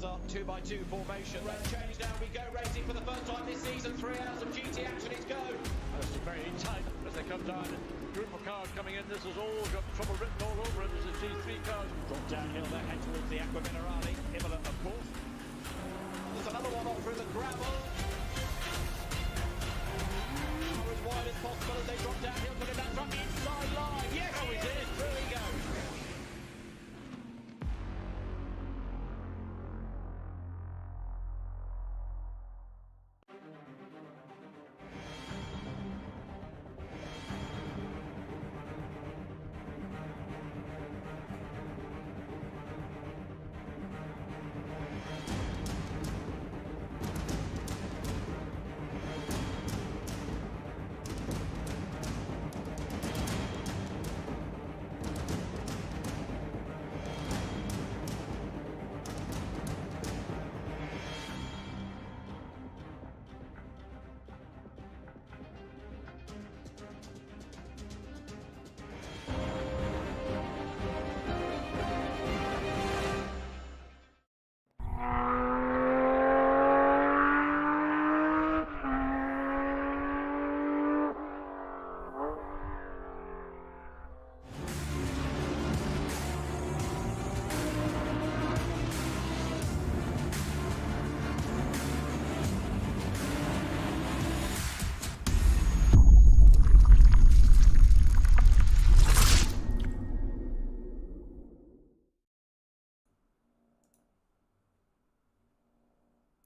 cars are 2x2 formation. Red change now, we go racing for the first time this season. 3 hours of GT action is go. It's very tight as they come down. Group of cars coming in. This has all got trouble written all over it. There's a G3 car. Drop downhill there, head towards the Aqua Minerale. Imola, of course. There's another one on through the gravel. As wide as possible as they drop downhill, putting that from the inside line. Yes, he did. Through he goes.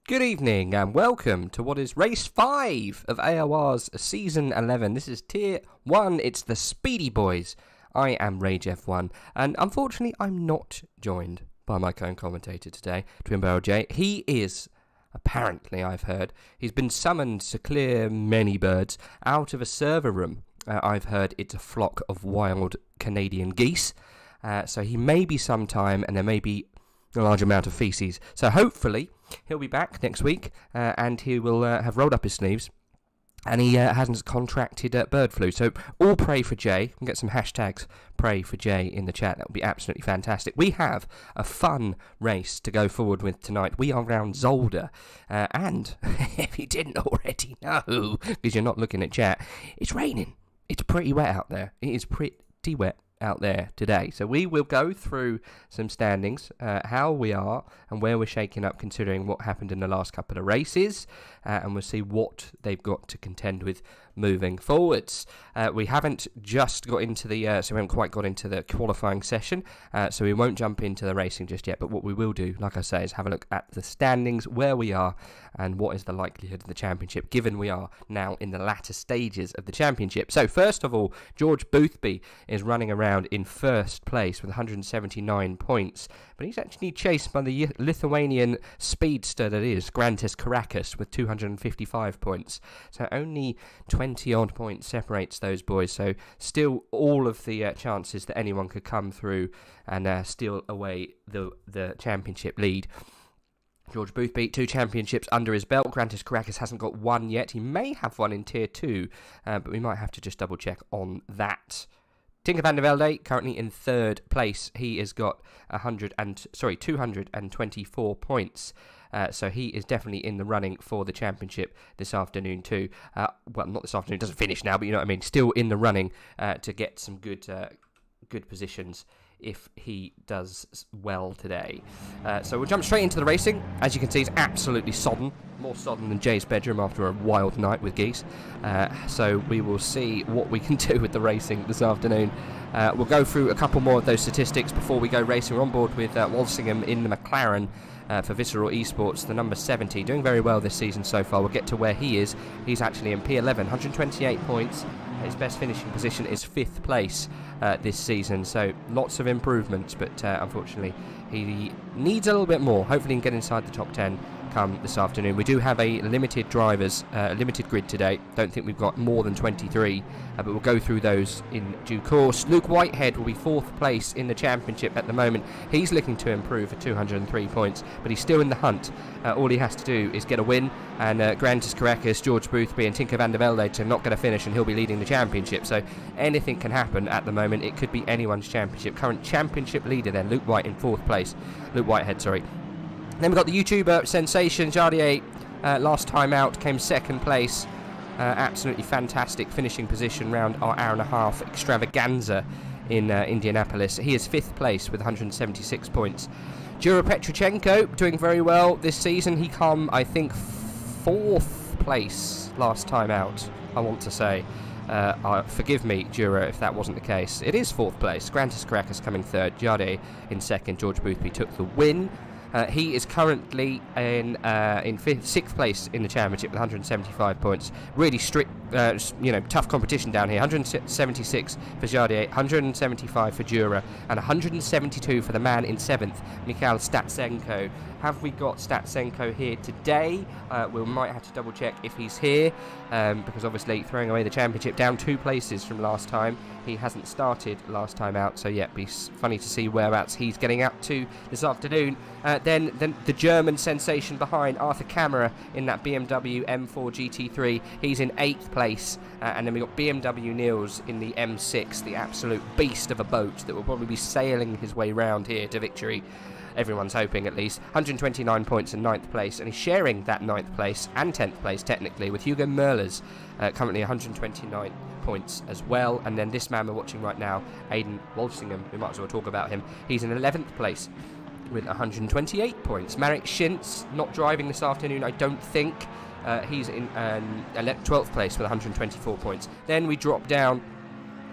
Good evening and welcome to what is race 5 of AOR's season 11. This is tier 1, it's the Speedy Boys. I am Rage F1 and unfortunately I'm not joined by my co-commentator today, TwinBarrelJay. He is, apparently I've heard, he's been summoned to clear many birds out of a server room. I've heard it's a flock of wild Canadian geese. So he may be sometime and there may be a large amount of feces. So hopefully he'll be back next week and he will have rolled up his sleeves and he hasn't contracted bird flu. So all pray for Jay. We'll get some hashtags pray for Jay in the chat. That would be absolutely fantastic. We have a fun race to go forward with tonight. We are around Zolder and if you didn't already know, because you're not looking at chat, it's raining. It's pretty wet out there. It is pretty wet out there today. So we will go through some standings, how we are and where we're shaking up considering what happened in the last couple of races, and we'll see what they've got to contend with moving forwards. We haven't just got into the, so we haven't quite got into the qualifying session, so we won't jump into the racing just yet, but what we will do, like I say, is have a look at the standings, where we are, and what is the likelihood of the championship, given we are now in the latter stages of the championship. So first of all, George Boothby is running around in first place with 179 points, but he's actually chased by the Lithuanian speedster that is Grantis Caracas with 255 points. So only 20 odd points separates those boys, so still all of the chances that anyone could come through and steal away the championship lead. George Boothby, 2 championships under his belt. Grantis Caracas hasn't got one yet. He may have one in tier 2, but we might have to just double check on that. Tinker van der Velde currently in third place. He has got 224 points. So he is definitely in the running for the championship this afternoon too. Well, not this afternoon, it doesn't finish now, but you know what I mean. Still in the running to get some good positions if he does well today. So we'll jump straight into the racing. As you can see, it's absolutely sodden. More sodden than Jay's bedroom after a wild night with geese. So we will see what we can do with the racing this afternoon. We'll go through a couple more of those statistics before we go racing. We're on board with Walsingham in the McLaren for Visceral Esports, the number 70, doing very well this season so far. We'll get to where he is. He's actually in P11, 128 points. His best finishing position is 5th place this season, so lots of improvements, but unfortunately he needs a little bit more. Hopefully he can get inside the top 10 come this afternoon. We do have a limited drivers, limited grid today. Don't think we've got more than 23, but we'll go through those in due course. Luke Whitehead will be 4th place in the championship at the moment. He's looking to improve for 203 points, but he's still in the hunt. All he has to do is get a win, and Grantis Caracas, George Boothby and Tinker van der Velde are not going to finish, and he'll be leading the championship. So anything can happen at the moment. It could be anyone's championship. Current championship leader then, Luke Whitehead in 4th place. Then we've got the YouTuber sensation, Jardier, last time out, came second place. Absolutely fantastic finishing position round our hour-and-a-half extravaganza in Indianapolis. He is 5th place with 176 points. Jura Petrochenko doing very well this season. He come, I think, 4th place last time out, I want to say. Forgive me, Jura, if that wasn't the case. It is 4th place. Grantis Caracas coming 3rd. Jardier in 2nd. George Boothby took the win. He is currently in 6th place in the championship with 175 points. Really strict, tough competition down here. 176 for Jardier, 175 for Jura, and 172 for the man in 7th, Mikhail Statsenko. Have we got Statsenko here today? We might have to double check if he's here, because obviously throwing away the championship, down 2 places from last time. He hasn't started last time out, so yeah, it'd be funny to see whereabouts he's getting up to this afternoon. Then the German sensation behind, Arthur Camera in that BMW M4 GT3. He's in 8th place. And then we've got BMW Niels in the M6, the absolute beast of a boat that will probably be sailing his way round here to victory. Everyone's hoping, at least. 129 points in 9th place, and he's sharing that 9th place and 10th place, technically, with Hugo Merlers, currently 129 points as well. And then this man we're watching right now, Aidan Walsingham, we might as well talk about him. He's in 11th place with 128 points. Marek Schintz, not driving this afternoon, I don't think. He's in 12th place with 124 points. Then we drop down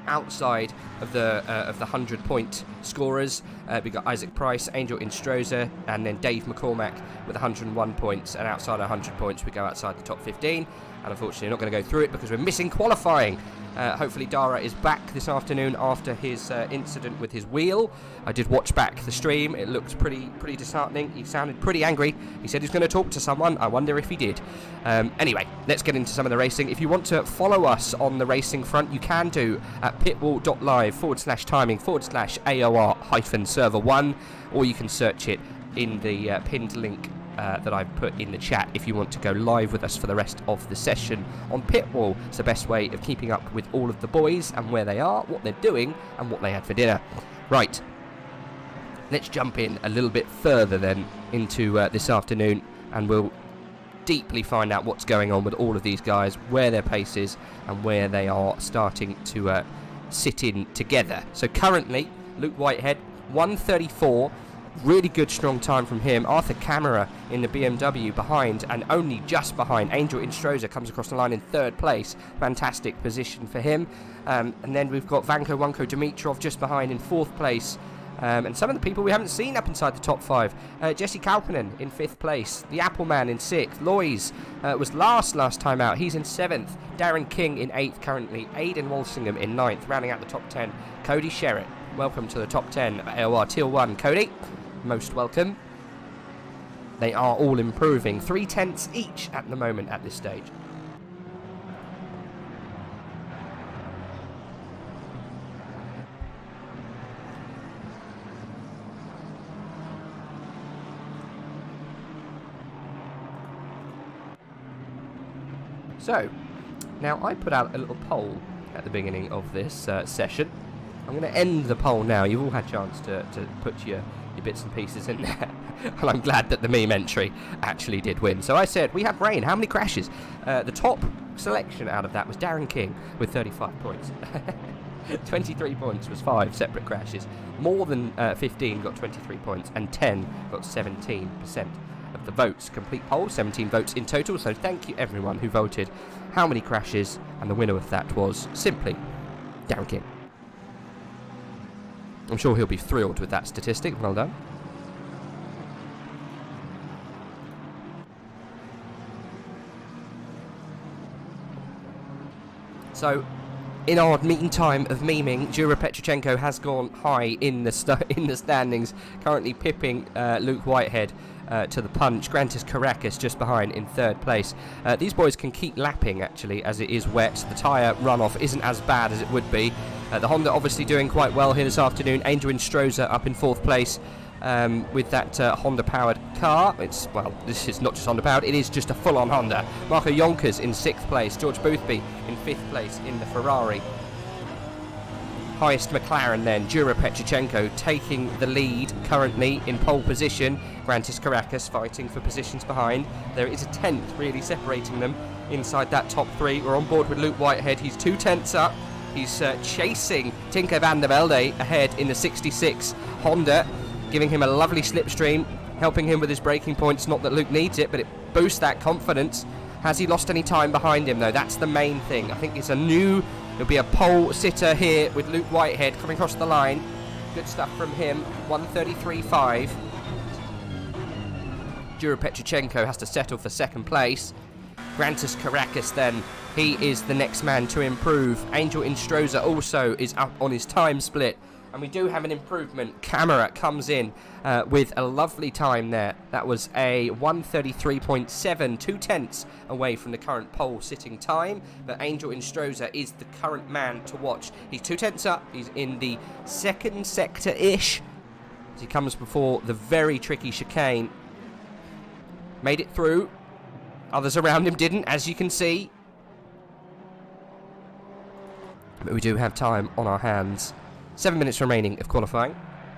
outside of the 100-point scorers. We got Isaac Price, Angel Instroza, and then Dave McCormack with 101 points. And outside 100 points, we go outside the top 15. And unfortunately, not going to go through it because we're missing qualifying. Hopefully, Dara is back this afternoon after his incident with his wheel. I did watch back the stream. It looked pretty disheartening. He sounded pretty angry. He said he's going to talk to someone. I wonder if he did. Anyway, let's get into some of the racing. If you want to follow us on the racing front, you can do at pitwall.live/timing/AOR-server1, or you can search it in the pinned link that I've put in the chat if you want to go live with us for the rest of the session on Pitwall. It's the best way of keeping up with all of the boys and where they are, what they're doing, and what they had for dinner. Right, let's jump in a little bit further then into this afternoon, and we'll deeply find out what's going on with all of these guys, where their pace is, and where they are starting to sit in together. So currently, Luke Whitehead, 134. Really good, strong time from him. Arthur Camera in the BMW behind, and only just behind. Angel Instroza comes across the line in 3rd place. Fantastic position for him. And then we've got Vanko Wunko Dimitrov just behind in 4th place. And some of the people we haven't seen up inside the top 5. Jesse Kalpanen in 5th place. The Appleman in 6th. Lois was last time out. He's in 7th. Darren King in 8th currently. Aidan Walsingham in 9th. Rounding out the top 10. Cody Sherritt. Welcome to the top 10 of AOR Tier 1. Cody, most welcome. They are all improving. 3/10 each at the moment at this stage. So, now I put out a little poll at the beginning of this session. I'm going to end the poll now. You've all had a chance to put your bits and pieces in there. And I'm glad that the meme entry actually did win. So I said, we have rain. How many crashes? The top selection out of that was Darren King with 35 points. 23 points was 5 separate crashes. More than 15 got 23 points, and 10 got 17% of the votes. Complete poll, 17 votes in total. So thank you everyone who voted how many crashes, and the winner of that was simply Darren King. I'm sure he'll be thrilled with that statistic. Well done. So, in our meantime of memeing, Jura Petrochenko has gone high in the standings, currently pipping Luke Whitehead to the punch. Grantis Caracas just behind in 3rd place. These boys can keep lapping, actually, as it is wet. The tyre runoff isn't as bad as it would be. The Honda obviously doing quite well here this afternoon. Angel Instroza up in 4th place with that Honda-powered car. Well, this is not just Honda-powered, it is just a full-on Honda. Marco Yonkers in 6th place. George Boothby in 5th place in the Ferrari. Highest McLaren then, Jura Petrochenko taking the lead currently in pole position. Grantis Caracas fighting for positions behind. There is a 10th really separating them inside that top 3. We're on board with Luke Whitehead. He's 2 tenths up. He's chasing Tinker van der Velde ahead in the 66 Honda, giving him a lovely slipstream, helping him with his braking points. Not that Luke needs it, but it boosts that confidence. Has he lost any time behind him, though? That's the main thing. I think it'll be a pole sitter here with Luke Whitehead coming across the line. Good stuff from him. 1:33.5. Jura Petrichenko has to settle for second place. Grantis Caracas then, he is the next man to improve. Angel Instroza also is up on his time split. And we do have an improvement. Camera comes in with a lovely time there. That was a 1:33.7, 2 tenths away from the current pole sitting time. But Angel Instroza is the current man to watch. He's 2 tenths up. He's in the second sector-ish as he comes before the very tricky chicane. Made it through. Others around him didn't, as you can see. But we do have time on our hands. 7 minutes remaining of qualifying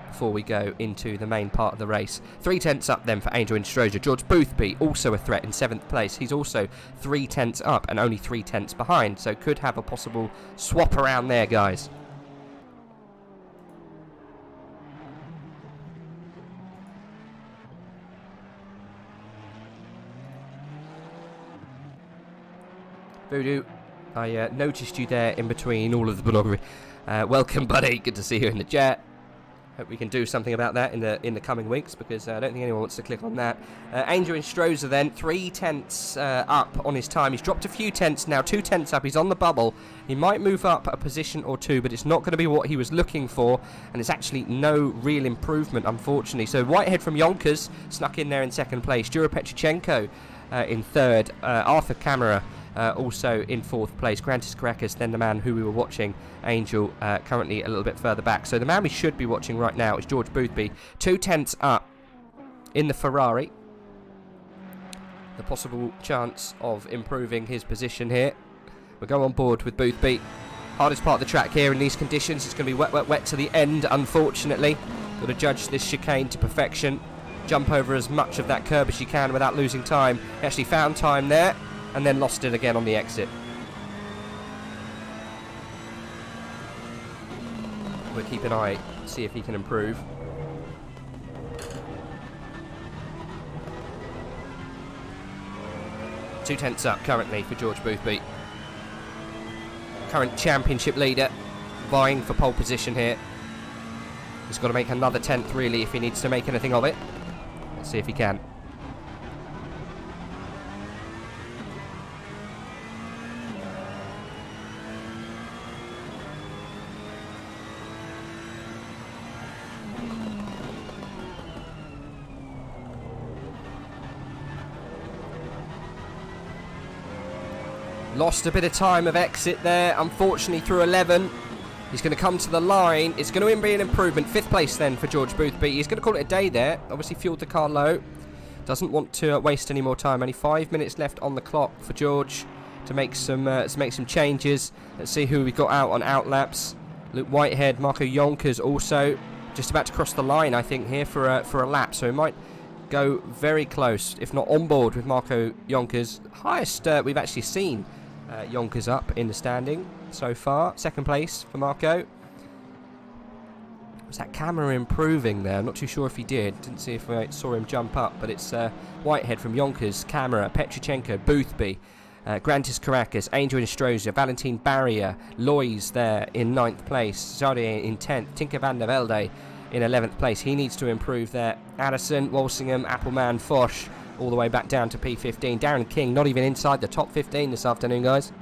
before we go into the main part of the race. 3 tenths up then for Angel Instroza. George Boothby, also a threat in 7th place. He's also 3 tenths up and only 3 tenths behind, so could have a possible swap around there, guys. Voodoo, I noticed you there in between all of the bloggery. Welcome, buddy. Good to see you in the chat. Hope we can do something about that in the coming weeks, because I don't think anyone wants to click on that. Angel Instroza then, 3 tenths up on his time. He's dropped a few tenths now, 2 tenths up. He's on the bubble. He might move up a position or 2, but it's not going to be what he was looking for, and it's actually no real improvement, unfortunately. So Whitehead from Yonkers snuck in there in 2nd place. Jura Petrichenko in 3rd. Arthur Camera also in 4th place. Grantis Caracas, then the man who we were watching, Angel, currently a little bit further back. So the man we should be watching right now is George Boothby, 2 tenths up in the Ferrari. The possible chance of improving his position here. We'll go on board with Boothby. Hardest part of the track here in these conditions. It's going to be wet, wet, wet to the end, unfortunately. Got to judge this chicane to perfection. Jump over as much of that curb as you can without losing time. He actually found time there, and then lost it again on the exit. We'll keep an eye, see if he can improve. Two tenths up currently for George Boothby. Current championship leader, vying for pole position here. He's got to make another 10th really if he needs to make anything of it. Let's see if he can. Lost a bit of time of exit there, unfortunately, through 11. He's going to come to the line. It's going to be an improvement. 5th place then for George Boothby. He's going to call it a day there. Obviously fueled the car low. Doesn't want to waste any more time. Only 5 minutes left on the clock for George to make some changes. Let's see who we've got out on outlaps. Luke Whitehead, Marco Yonkers also just about to cross the line, I think, here for a lap. So he might go very close, if not on board with Marco Yonkers. Highest we've actually seen Yonkers up in the standing so far. 2nd place for Marco. Was that camera improving there? I'm not too sure if he did. Didn't see if I saw him jump up, but it's Whitehead from Yonkers, Camera, Petrichenko, Boothby, Grantis Caracas, Angel Instroza, Valentin Barrier, Lois there in 9th place, Zardier in 10th, Tinker van der Velde in 11th place. He needs to improve there. Addison, Walsingham, Appleman, Foch, all the way back down to P15. Darren King not even inside the top 15 this afternoon, guys.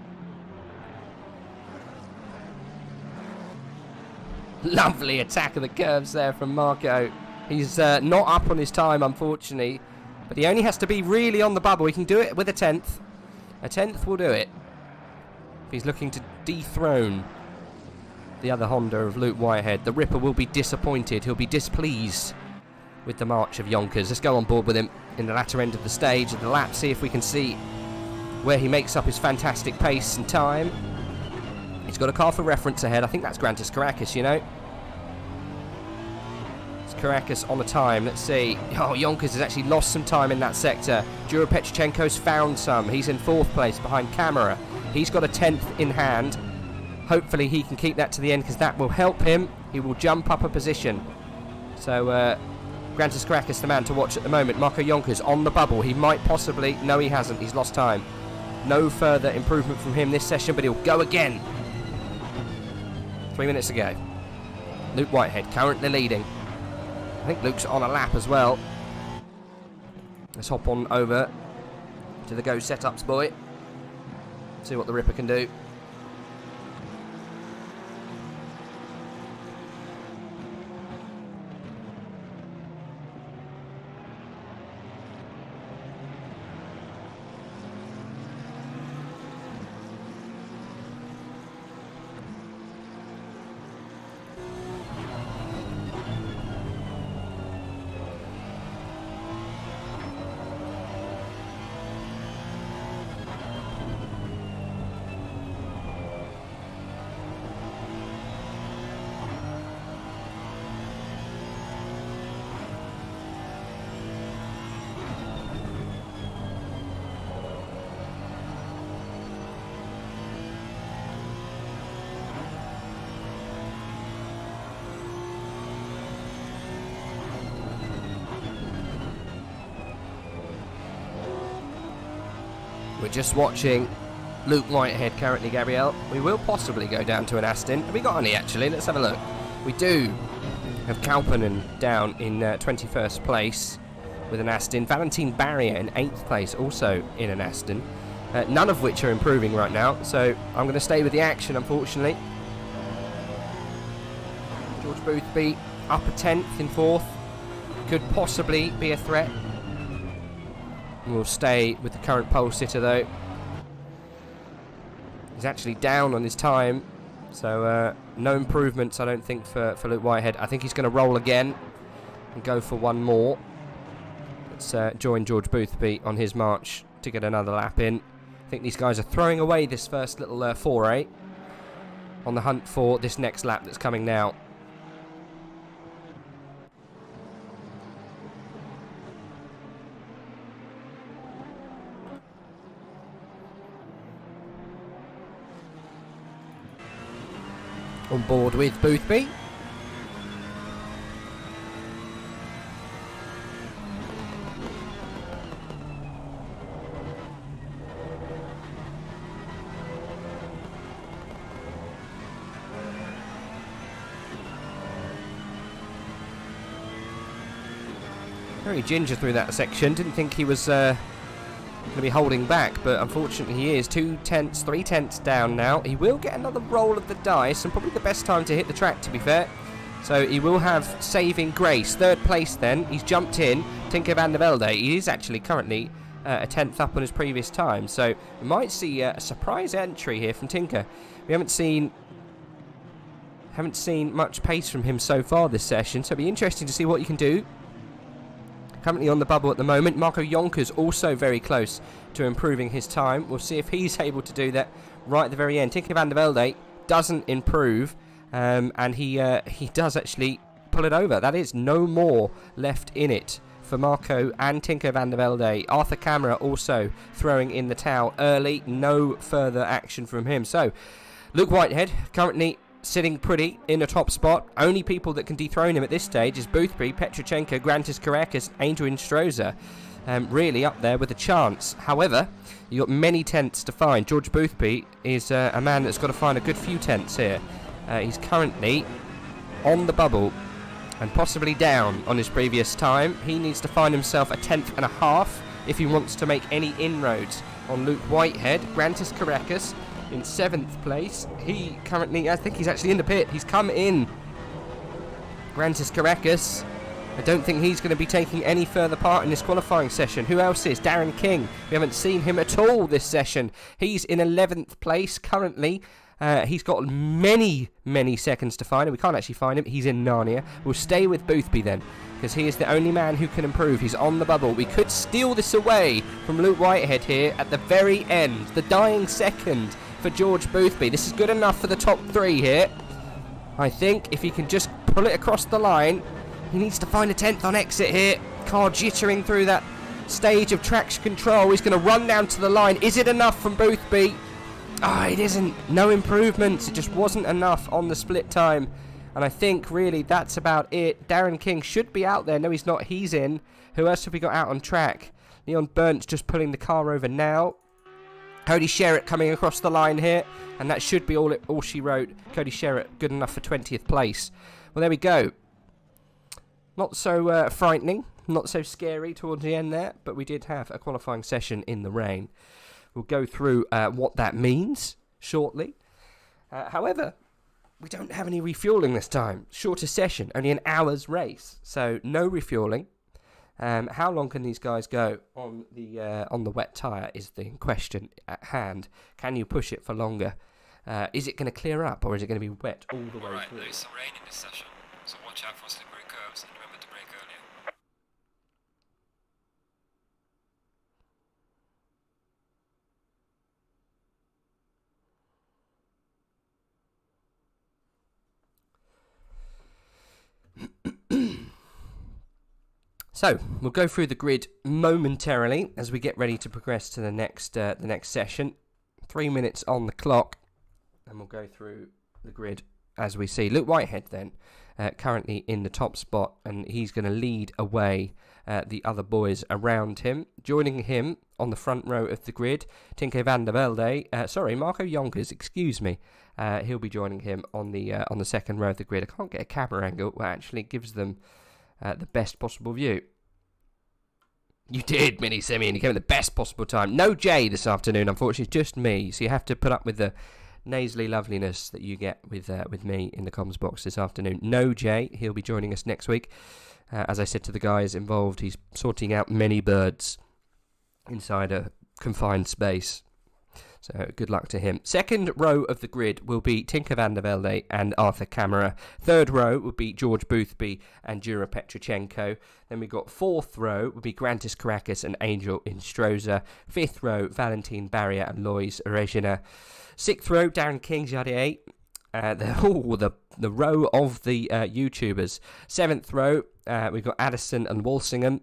Lovely attack of the curves there from Marco. He's not up on his time, unfortunately, but he only has to be really on the bubble. He can do it with a 10th. A 10th will do it. If he's looking to dethrone the other Honda of Luke Whitehead, the Ripper will be disappointed. He'll be displeased with the march of Yonkers. Let's go on board with him in the latter end of the stage of the lap, see if we can see where he makes up his fantastic pace and time. He's got a car for reference ahead. I think that's Grantis Caracas, you know. Caracas on a time. Let's see. Oh, Yonkers has actually lost some time in that sector. Jura Petrochenko's found some. He's in 4th place behind Camera. He's got a 10th in hand. Hopefully he can keep that to the end because that will help him. He will jump up a position. So, Grantis Caracas, the man to watch at the moment. Marco Yonkers on the bubble. He might possibly... No, he hasn't. He's lost time. No further improvement from him this session, but he'll go again. 3 minutes to go. Luke Whitehead currently leading. I think Luke's on a lap as well. Let's hop on over to the Go Setups boy. See what the Ripper can do. We're just watching Luke Whitehead currently, Gabrielle. We will possibly go down to an Aston. Have we got any, actually? Let's have a look. We do have Kalpanen down in 21st place with an Aston. Valentin Barrier in 8th place, also in an Aston. None of which are improving right now, so I'm going to stay with the action, unfortunately. George Boothby up a 10th in 4th. Could possibly be a threat. We'll stay with the current pole sitter though. He's actually down on his time, so no improvements I don't think for Luke Whitehead. I think he's going to roll again and go for one more. Let's join George Boothby on his march to get another lap in. I think these guys are throwing away this first little foray on the hunt for this next lap that's coming now. On board with Boothby. Very ginger through that section. Didn't think he was going to be holding back, but unfortunately he is. 2 tenths, 3 tenths down now. He will get another roll of the dice, and probably the best time to hit the track, to be fair. So he will have saving grace. 3rd place then. He's jumped in. Tinker van der Velde. He is actually currently a 10th up on his previous time. So we might see a surprise entry here from Tinker. We haven't seen much pace from him so far this session, so it'll be interesting to see what he can do. Currently on the bubble at the moment. Marco Yonkers also very close to improving his time. We'll see if he's able to do that right at the very end. Tinker van der Velde doesn't improve, and he does actually pull it over. That is no more left in it for Marco and Tinker van der Velde. Arthur Camera also throwing in the towel early. No further action from him. So Luke Whitehead currently sitting pretty in a top spot. Only people that can dethrone him at this stage is Boothby, Petrochenko, Grantis Caracas, Angel Instroza. Really up there with a chance. However, you've got many tenths to find. George Boothby is a man that's got to find a good few tenths here. He's currently on the bubble and possibly down on his previous time. He needs to find himself a 10th and a half if he wants to make any inroads on Luke Whitehead. Grantis Caracas in 7th place. He currently, I think he's actually in the pit. He's come in. Grantis Caracas. I don't think he's going to be taking any further part in this qualifying session. Who else is? Darren King. We haven't seen him at all this session. He's in 11th place currently. He's got many seconds to find him. We can't actually find him. He's in Narnia. We'll stay with Boothby then, because he is the only man who can improve. He's on the bubble. We could steal this away from Luke Whitehead here at the very end. The dying second for George Boothby. This is good enough for the top 3 here. I think if he can just pull it across the line, He needs to find a 10th on exit here. Car jittering through that stage of traction control. He's going to run down to the line. Is it enough from Boothby? It isn't. No improvements. It just wasn't enough on the split time. And I think, really, that's about it. Darren King should be out there. No, he's not. He's in. Who else have we got out on track? Leon Burnt's just pulling the car over now. Cody Sherritt coming across the line here. And that should be all she wrote. Cody Sherritt, good enough for 20th place. Well, there we go. Not so frightening. Not so scary towards the end there. But we did have a qualifying session in the rain. We'll go through what that means shortly. However, we don't have any refuelling this time. Shorter session, only an hour's race. So no refuelling. How long can these guys go on the wet tyre is the question at hand. Can you push it for longer? Is it going to clear up or is it going to be wet all the way through? There is some rain in this session, so watch out for slippery curves and remember to brake earlier. So we'll go through the grid momentarily as we get ready to progress to the next session. 3 minutes on the clock, and we'll go through the grid as we see. Luke Whitehead then currently in the top spot, and he's going to lead away the other boys around him. Joining him on the front row of the grid, Tinko van der Velde. Marco Yonkers, excuse me. He'll be joining him on the second row of the grid. I can't get a camera angle, but actually gives them the best possible view. You did, Mini Simeon. You came at the best possible time. No Jay this afternoon, unfortunately, just me. So you have to put up with the nasally loveliness that you get with me in the comms box this afternoon. No Jay. He'll be joining us next week. As I said to the guys involved, he's sorting out many birds inside a confined space. So good luck to him. Second row of the grid will be Tinker van der Velde and Arthur Camera. Third row will be George Boothby and Jura Petrochenko. Then we've got fourth row will be Grantis Caracas and Angel Instroza. Fifth row, Valentine Barrier and Lois Regina. Sixth row, Darren King Jardier. The row of the YouTubers. Seventh row, we've got Addison and Walsingham.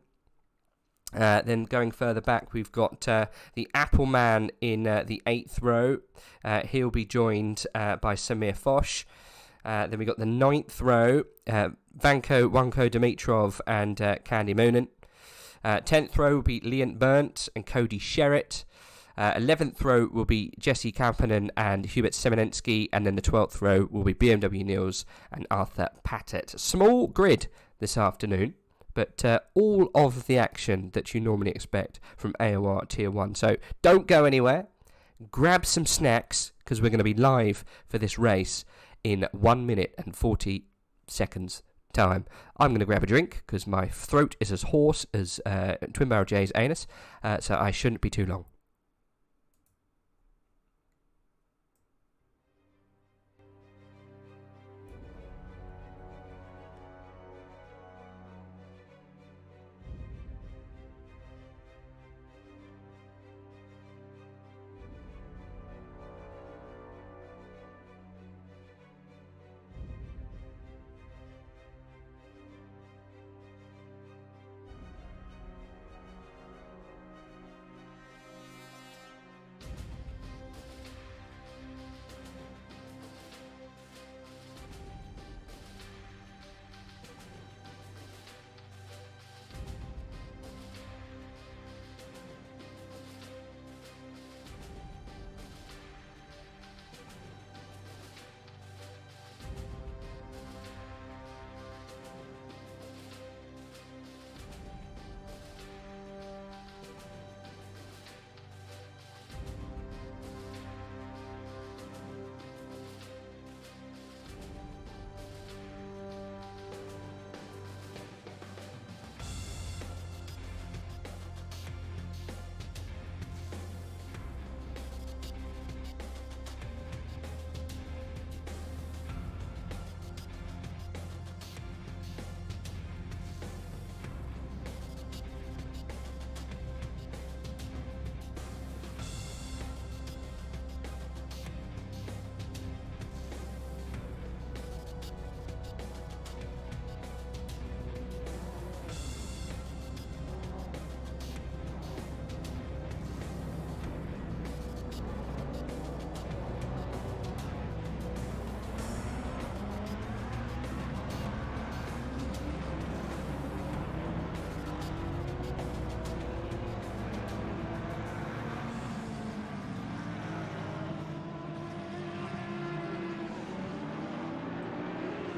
Then going further back, we've got the Apple Man in the 8th row. He'll be joined by Samir Foch. Then we've got the 9th row, Vanko Wanko Dimitrov and Candy Moonen. 10th row will be Leon Burnt and Cody Sherritt. 11th row will be Jesse Kampanen and Hubert Semenensky. And then the 12th row will be BMW Niels and Arthur Patet. Small grid this afternoon, but all of the action that you normally expect from AOR Tier 1. So don't go anywhere. Grab some snacks, because we're going to be live for this race in 1 minute and 40 seconds time. I'm going to grab a drink, because my throat is as hoarse as TwinBarrelJay's anus, so I shouldn't be too long.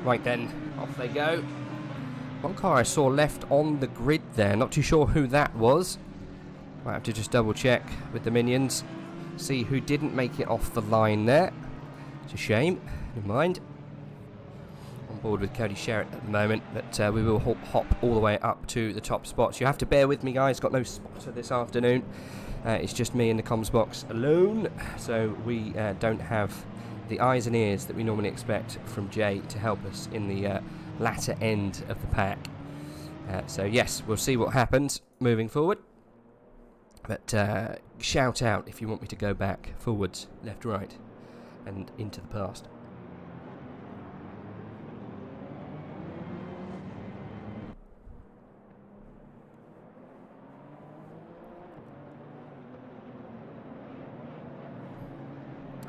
Right then, off they go. One car I saw left on the grid there. Not too sure who that was. Might have to just double check with the minions. See who didn't make it off the line there. It's a shame. Never mind. On board with Cody Sherritt at the moment, but we will hop all the way up to the top spots. You have to bear with me, guys. Got no spotter this afternoon. It's just me in the comms box alone, so we don't have the eyes and ears that we normally expect from Jay to help us in the latter end of the pack. So yes, we'll see what happens moving forward. But shout out if you want me to go back, forwards, left, right, and into the past.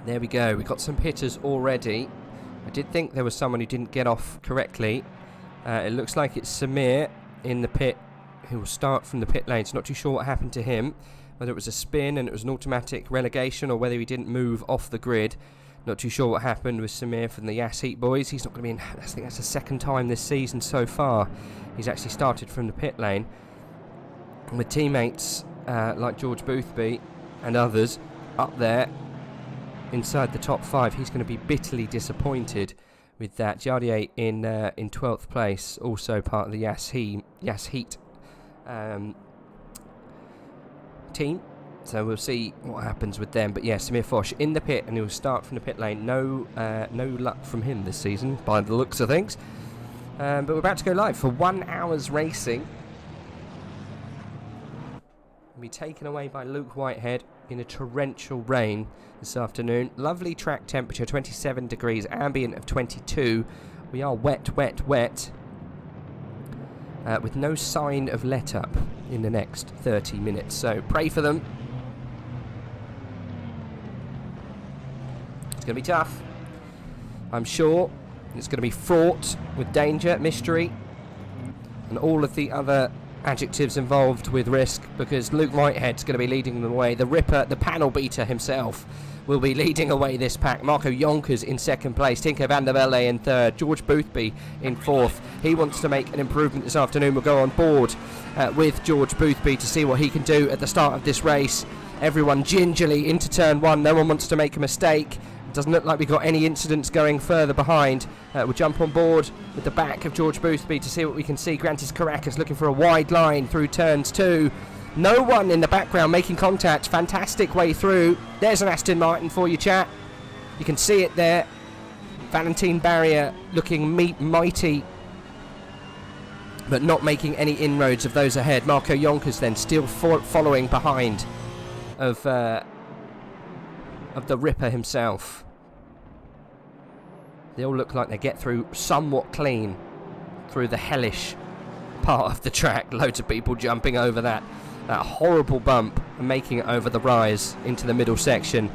There we go, we got some hitters already. I did think there was someone who didn't get off correctly. It looks like it's Samir in the pit who will start from the pit lanes. Not too sure what happened to him, whether it was a spin and it was an automatic relegation or whether he didn't move off the grid. Not too sure what happened with Samir from the Yas Heat boys. He's not going to be in, I think that's the second time this season so far he's actually started from the pit lane. And with teammates like George Boothby and others up there inside the top 5, he's going to be bitterly disappointed with that. Jardier in 12th place, also part of the Yas Heat team. So we'll see what happens with them. But yeah, Samir Foch in the pit, and he'll start from the pit lane. No luck from him this season, by the looks of things. But we're about to go live for 1 hour's racing. We'll be taken away by Luke Whitehead in a torrential rain this afternoon. Lovely track temperature, 27 degrees, ambient of 22. We are wet, wet, wet. With no sign of let up in the next 30 minutes. So pray for them. It's going to be tough, I'm sure. It's going to be fraught with danger, mystery, and all of the other adjectives involved with risk, because Luke Whitehead's going to be leading the way. The Ripper, the panel beater himself, will be leading away this pack. Marco Yonkers in second place, Tinko van der Velde in third, George Boothby in fourth. He wants to make an improvement this afternoon. We'll go on board with George Boothby to see what he can do at the start of this race. Everyone gingerly into turn 1. No one wants to make a mistake. Doesn't look like we've got any incidents going further behind. We'll jump on board with the back of George Boothby to see what we can see. Grantis Caracas looking for a wide line through turns 2. No one in the background making contact. Fantastic way through. There's an Aston Martin for you, chat. You can see it there. Valentine Barrier looking mighty, but not making any inroads of those ahead. Marco Yonkers then still following behind of the Ripper himself. They all look like they get through somewhat clean through the hellish part of the track. Loads of people jumping over that horrible bump and making it over the rise into the middle section.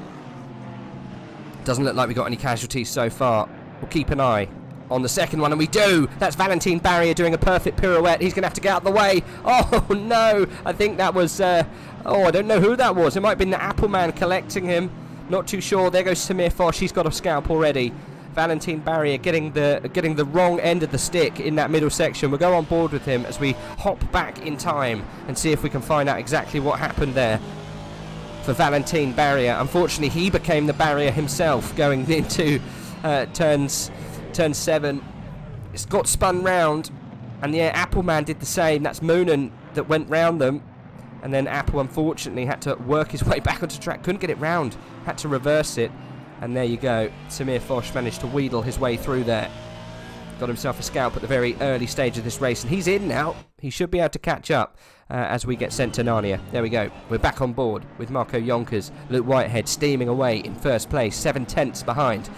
Doesn't look like we've got any casualties so far. We'll keep an eye on the second one, and we do. That's Valentine Barrier doing a perfect pirouette. He's going to have to get out of the way. Oh no, I think that was I don't know who that was. It might have been the Apple Man collecting him. Not too sure. There goes Samir Foch. He's got a scalp already. Valentine Barrier getting the wrong end of the stick in that middle section. We'll go on board with him as we hop back in time and see if we can find out exactly what happened there for Valentine Barrier. Unfortunately, he became the barrier himself going into turn 7. It's got spun round, and the Apple Man did the same. That's Moonen that went round them. And then Apple, unfortunately, had to work his way back onto track. Couldn't get it round. Had to reverse it. And there you go. Samir Foch managed to wheedle his way through there. Got himself a scalp at the very early stage of this race. And he's in now. He should be able to catch up as we get sent to Narnia. There we go. We're back on board with Marco Yonkers. Luke Whitehead steaming away in first place. 7 tenths behind.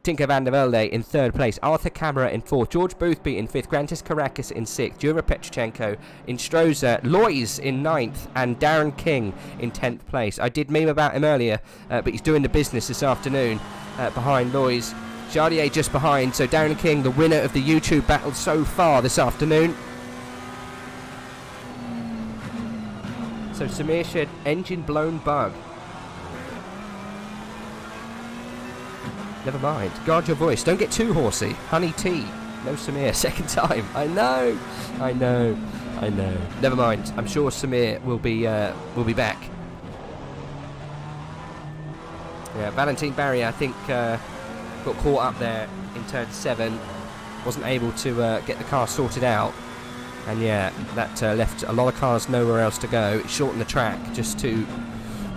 Tinko van der Velde in third place, Arthur Camara in fourth, George Boothby in fifth, Grantis Caracas in sixth, Jura Petrochenko in Stroza, Lois in ninth, and Darren King in 10th place. I did meme about him earlier, but he's doing the business this afternoon behind Lois. Jardier just behind, so Darren King, the winner of the YouTube battle so far this afternoon. So Samir said engine blown bug. Never mind. Guard your voice. Don't get too horsey. Honey tea. No Samir. Second time. I know. Never mind. I'm sure Samir will be back. Yeah, Valentine Barrier, I think, got caught up there in turn 7. Wasn't able to get the car sorted out. And yeah, that left a lot of cars nowhere else to go. It shortened the track just to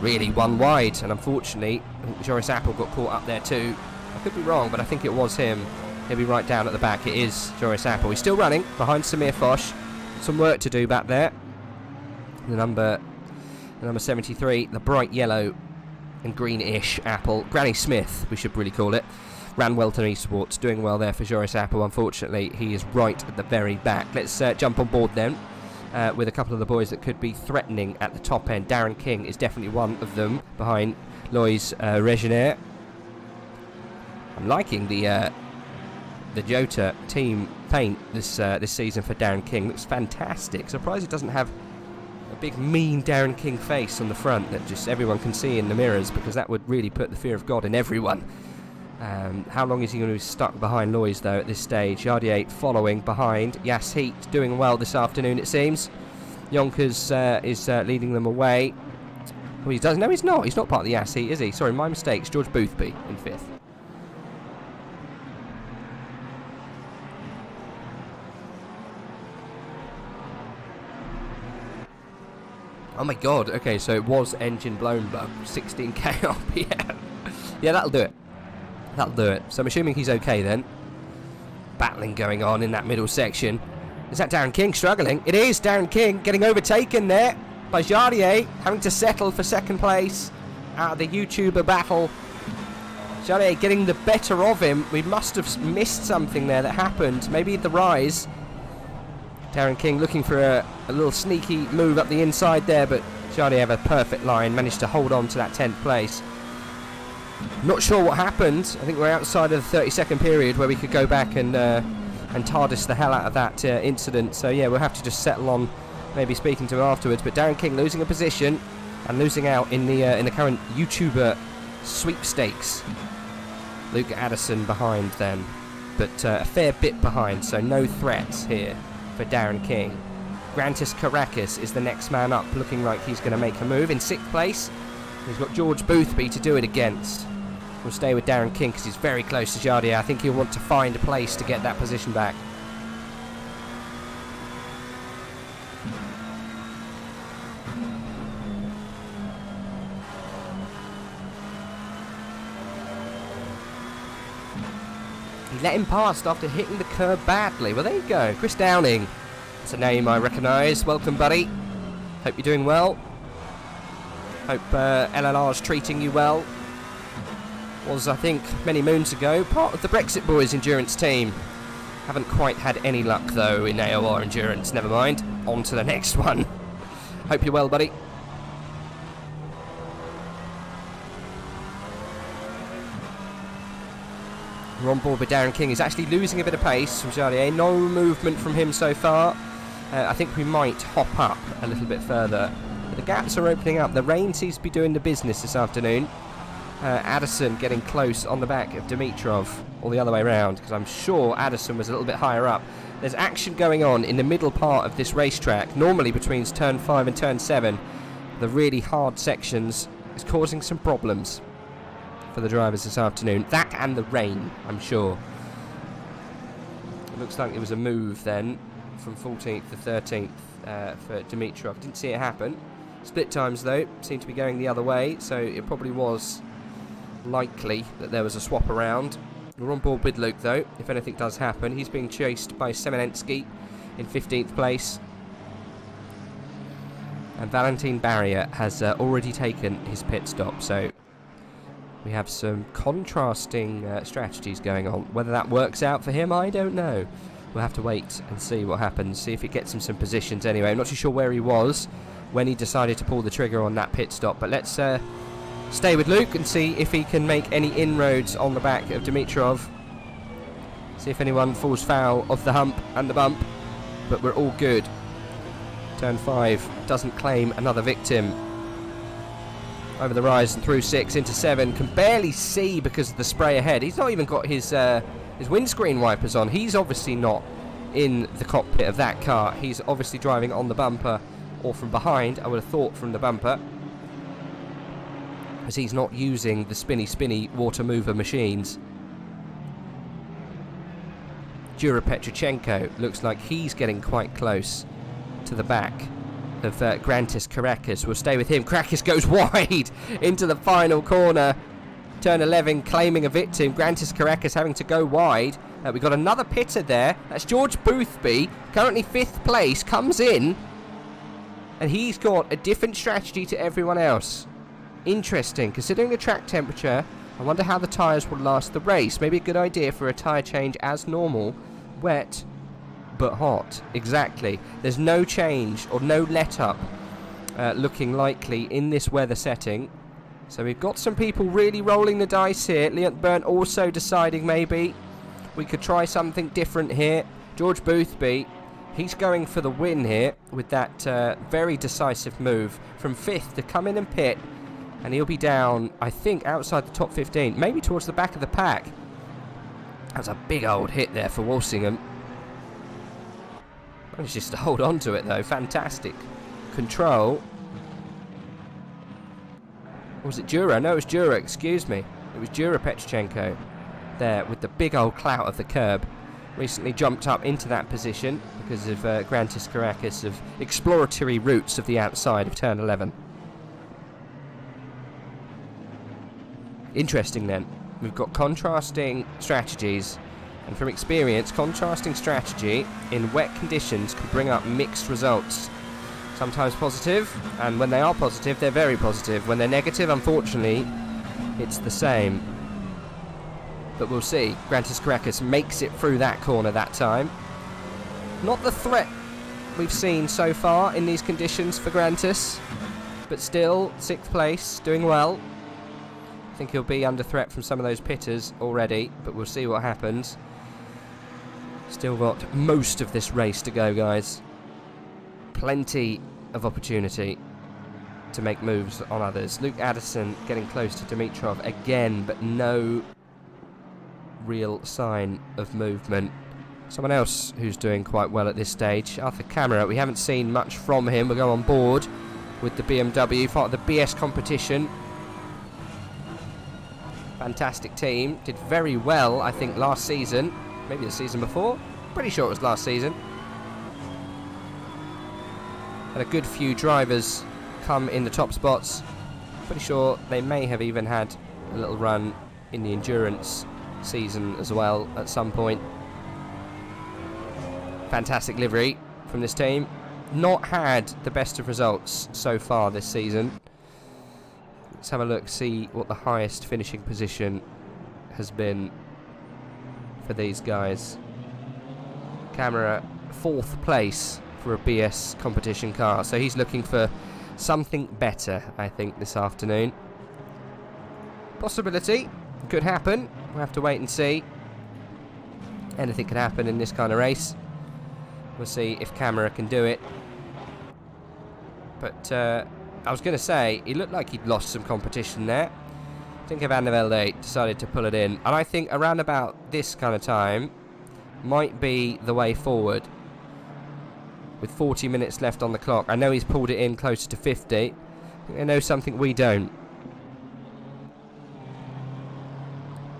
really one wide. And unfortunately, Joris Apple got caught up there too. I could be wrong, but I think it was him. He'll be right down at the back. It is Joris Apple. He's still running behind Samir Foch. Some work to do back there. The number 73, the bright yellow and greenish Apple. Granny Smith, we should really call it. Ran well to Esports, doing well there for Joris Apple. Unfortunately, he is right at the very back. Let's jump on board then with a couple of the boys that could be threatening at the top end. Darren King is definitely one of them, behind Lois Reginer. I'm liking the Jota team paint this season for Darren King. Looks fantastic. Surprised he doesn't have a big mean Darren King face on the front that just everyone can see in the mirrors, because that would really put the fear of God in everyone. How long is he going to be stuck behind Lois though at this stage? Yardier following behind. Yas Heat doing well this afternoon, it seems. Yonkers is leading them away. Oh, he does. No, he's not. He's not part of the Yas Heat, is he? Sorry, my mistake. It's George Boothby in 5th. Oh my god, okay, so it was engine blown bug, 16k RPM. Yeah, that'll do it. So I'm assuming he's okay then. Battling going on in that middle section. Is that Darren King struggling? It is Darren King getting overtaken there by Jardier, having to settle for second place out of the YouTuber battle. Jardier getting the better of him. We must have missed something there that happened. Maybe the rise. Darren King looking for a little sneaky move up the inside there, but Jardier have a perfect line, managed to hold on to that 10th place. Not sure what happened. I think we're outside of the 30-second period where we could go back and TARDIS the hell out of that incident. So yeah, we'll have to just settle on maybe speaking to him afterwards. But Darren King losing a position and losing out in the current YouTuber sweepstakes. Luke Addison behind then, but a fair bit behind, so no threats here for Darren King. Grantis Caracas is the next man up, looking like he's going to make a move in 6th place. He's got George Boothby to do it against. We'll stay with Darren King because he's very close to Jardier. I think he'll want to find a place to get that position back. He let him past after hitting the curb badly. Well, there you go. Chris Downing. That's a name I recognise. Welcome, buddy. Hope you're doing well. Hope LLR's treating you well. Was, I think, many moons ago, part of the Brexit Boys endurance team. Haven't quite had any luck, though, in AOR endurance. Never mind. On to the next one. Hope you're well, buddy. We're on board with Darren King. He's actually losing a bit of pace from Jardier. No movement from him so far. I think we might hop up a little bit further. But the gaps are opening up. The rain seems to be doing the business this afternoon. Addison getting close on the back of Dimitrov, or the other way around, because I'm sure Addison was a little bit higher up. There's action going on in the middle part of this racetrack, normally between turn 5 and turn 7. The really hard sections is causing some problems for the drivers this afternoon. That and the rain, I'm sure. It looks like it was a move then from 14th to 13th for Dimitrov. Didn't see it happen. Split times though seem to be going the other way, so it probably was likely that there was a swap around. We're on board with Luke though, if anything does happen. He's being chased by Semenensky in 15th place. And Valentine Barrier has already taken his pit stop, so we have some contrasting strategies going on. Whether that works out for him, I don't know. We'll have to wait and see what happens, see if it gets him some positions anyway. I'm not too sure where he was when he decided to pull the trigger on that pit stop, but let's stay with Luke and see if he can make any inroads on the back of Dimitrov. See if anyone falls foul of the hump and the bump, but we're all good. Turn 5 doesn't claim another victim. over the rise and through 6 into 7. Can barely see because of the spray ahead. He's not even got his windscreen wipers on. He's obviously not in the cockpit of that car. He's obviously driving on the bumper or from behind. I would have thought from the bumper, as he's not using the spinny water mover machines. Petrochenko looks like he's getting quite close to the back of Grantis Caracas. We'll stay with him. Caracas goes wide into the final corner. Turn 11 claiming a victim. Grantis Caracas having to go wide. We've got another pitter there. That's George Boothby, currently 5th place, comes in. And he's got a different strategy to everyone else. Interesting. Considering the track temperature, I wonder how the tyres will last the race. Maybe a good idea for a tyre change as normal. Wet, but hot. Exactly. There's no change or no let-up looking likely in this weather setting. So we've got some people really rolling the dice here. Leon Byrne also deciding maybe we could try something different here. George Boothby, he's going for the win here with that very decisive move from 5th to come in and pit. And he'll be down, I think, outside the top 15, maybe towards the back of the pack. That was a big old hit there for Walsingham. Managed just to hold on to it, though. Fantastic control. Or was it Dura? No, it was Dura, excuse me. It was Dura Petrochenko there with the big old clout of the curb. Recently jumped up into that position because of Grantis Caracas of exploratory routes of the outside of turn 11. Interesting then. We've got contrasting strategies, and from experience, contrasting strategy in wet conditions can bring up mixed results. Sometimes positive, and when they are positive, they're very positive. When they're negative, unfortunately, it's the same. But we'll see. Grantis Caracas makes it through that corner that time. Not the threat we've seen so far in these conditions for Grantis, but still 6th place, doing well. I think he'll be under threat from some of those pitters already, but we'll see what happens. Still got most of this race to go, guys. Plenty of opportunity to make moves on others. Luke Addison getting close to Dimitrov again, but no real sign of movement. Someone else who's doing quite well at this stage, Arthur Camera. We haven't seen much from him. We'll go on board with the BMW, part of the BS competition. Fantastic team. Did very well, I think, last season. Maybe the season before. Pretty sure it was last season. Had a good few drivers come in the top spots. Pretty sure they may have even had a little run in the endurance season as well at some point. Fantastic livery from this team. Not had the best of results so far this season. Let's have a look, see what the highest finishing position has been for these guys. Camera 4th place for a BS competition car, so he's looking for something better, I think, this afternoon. Possibility, could happen. We'll have to wait and see. Anything could happen in this kind of race. We'll see if Camera can do it. But I was going to say, he looked like he'd lost some competition there. I think Van der Velde decided to pull it in. And I think around about this kind of time might be the way forward. With 40 minutes left on the clock. I know he's pulled it in closer to 50. I think they know something we don't.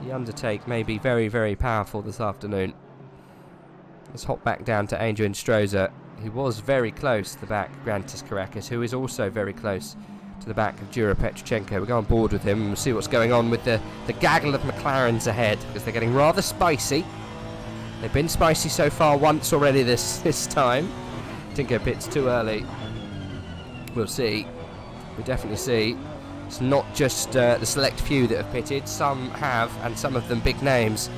The undertake may be very, very powerful this afternoon. Let's hop back down to Angel Instroza, who was very close to the back of Grantis Caracas, who is also very close to the back of Dura Petrochenko. We'll go on board with him and we'll see what's going on with the gaggle of McLarens ahead, because they're getting rather spicy. They've been spicy so far once already this time. Tinker pits too early. We'll see. We'll definitely see. It's not just the select few that have pitted. Some have, and some of them big names.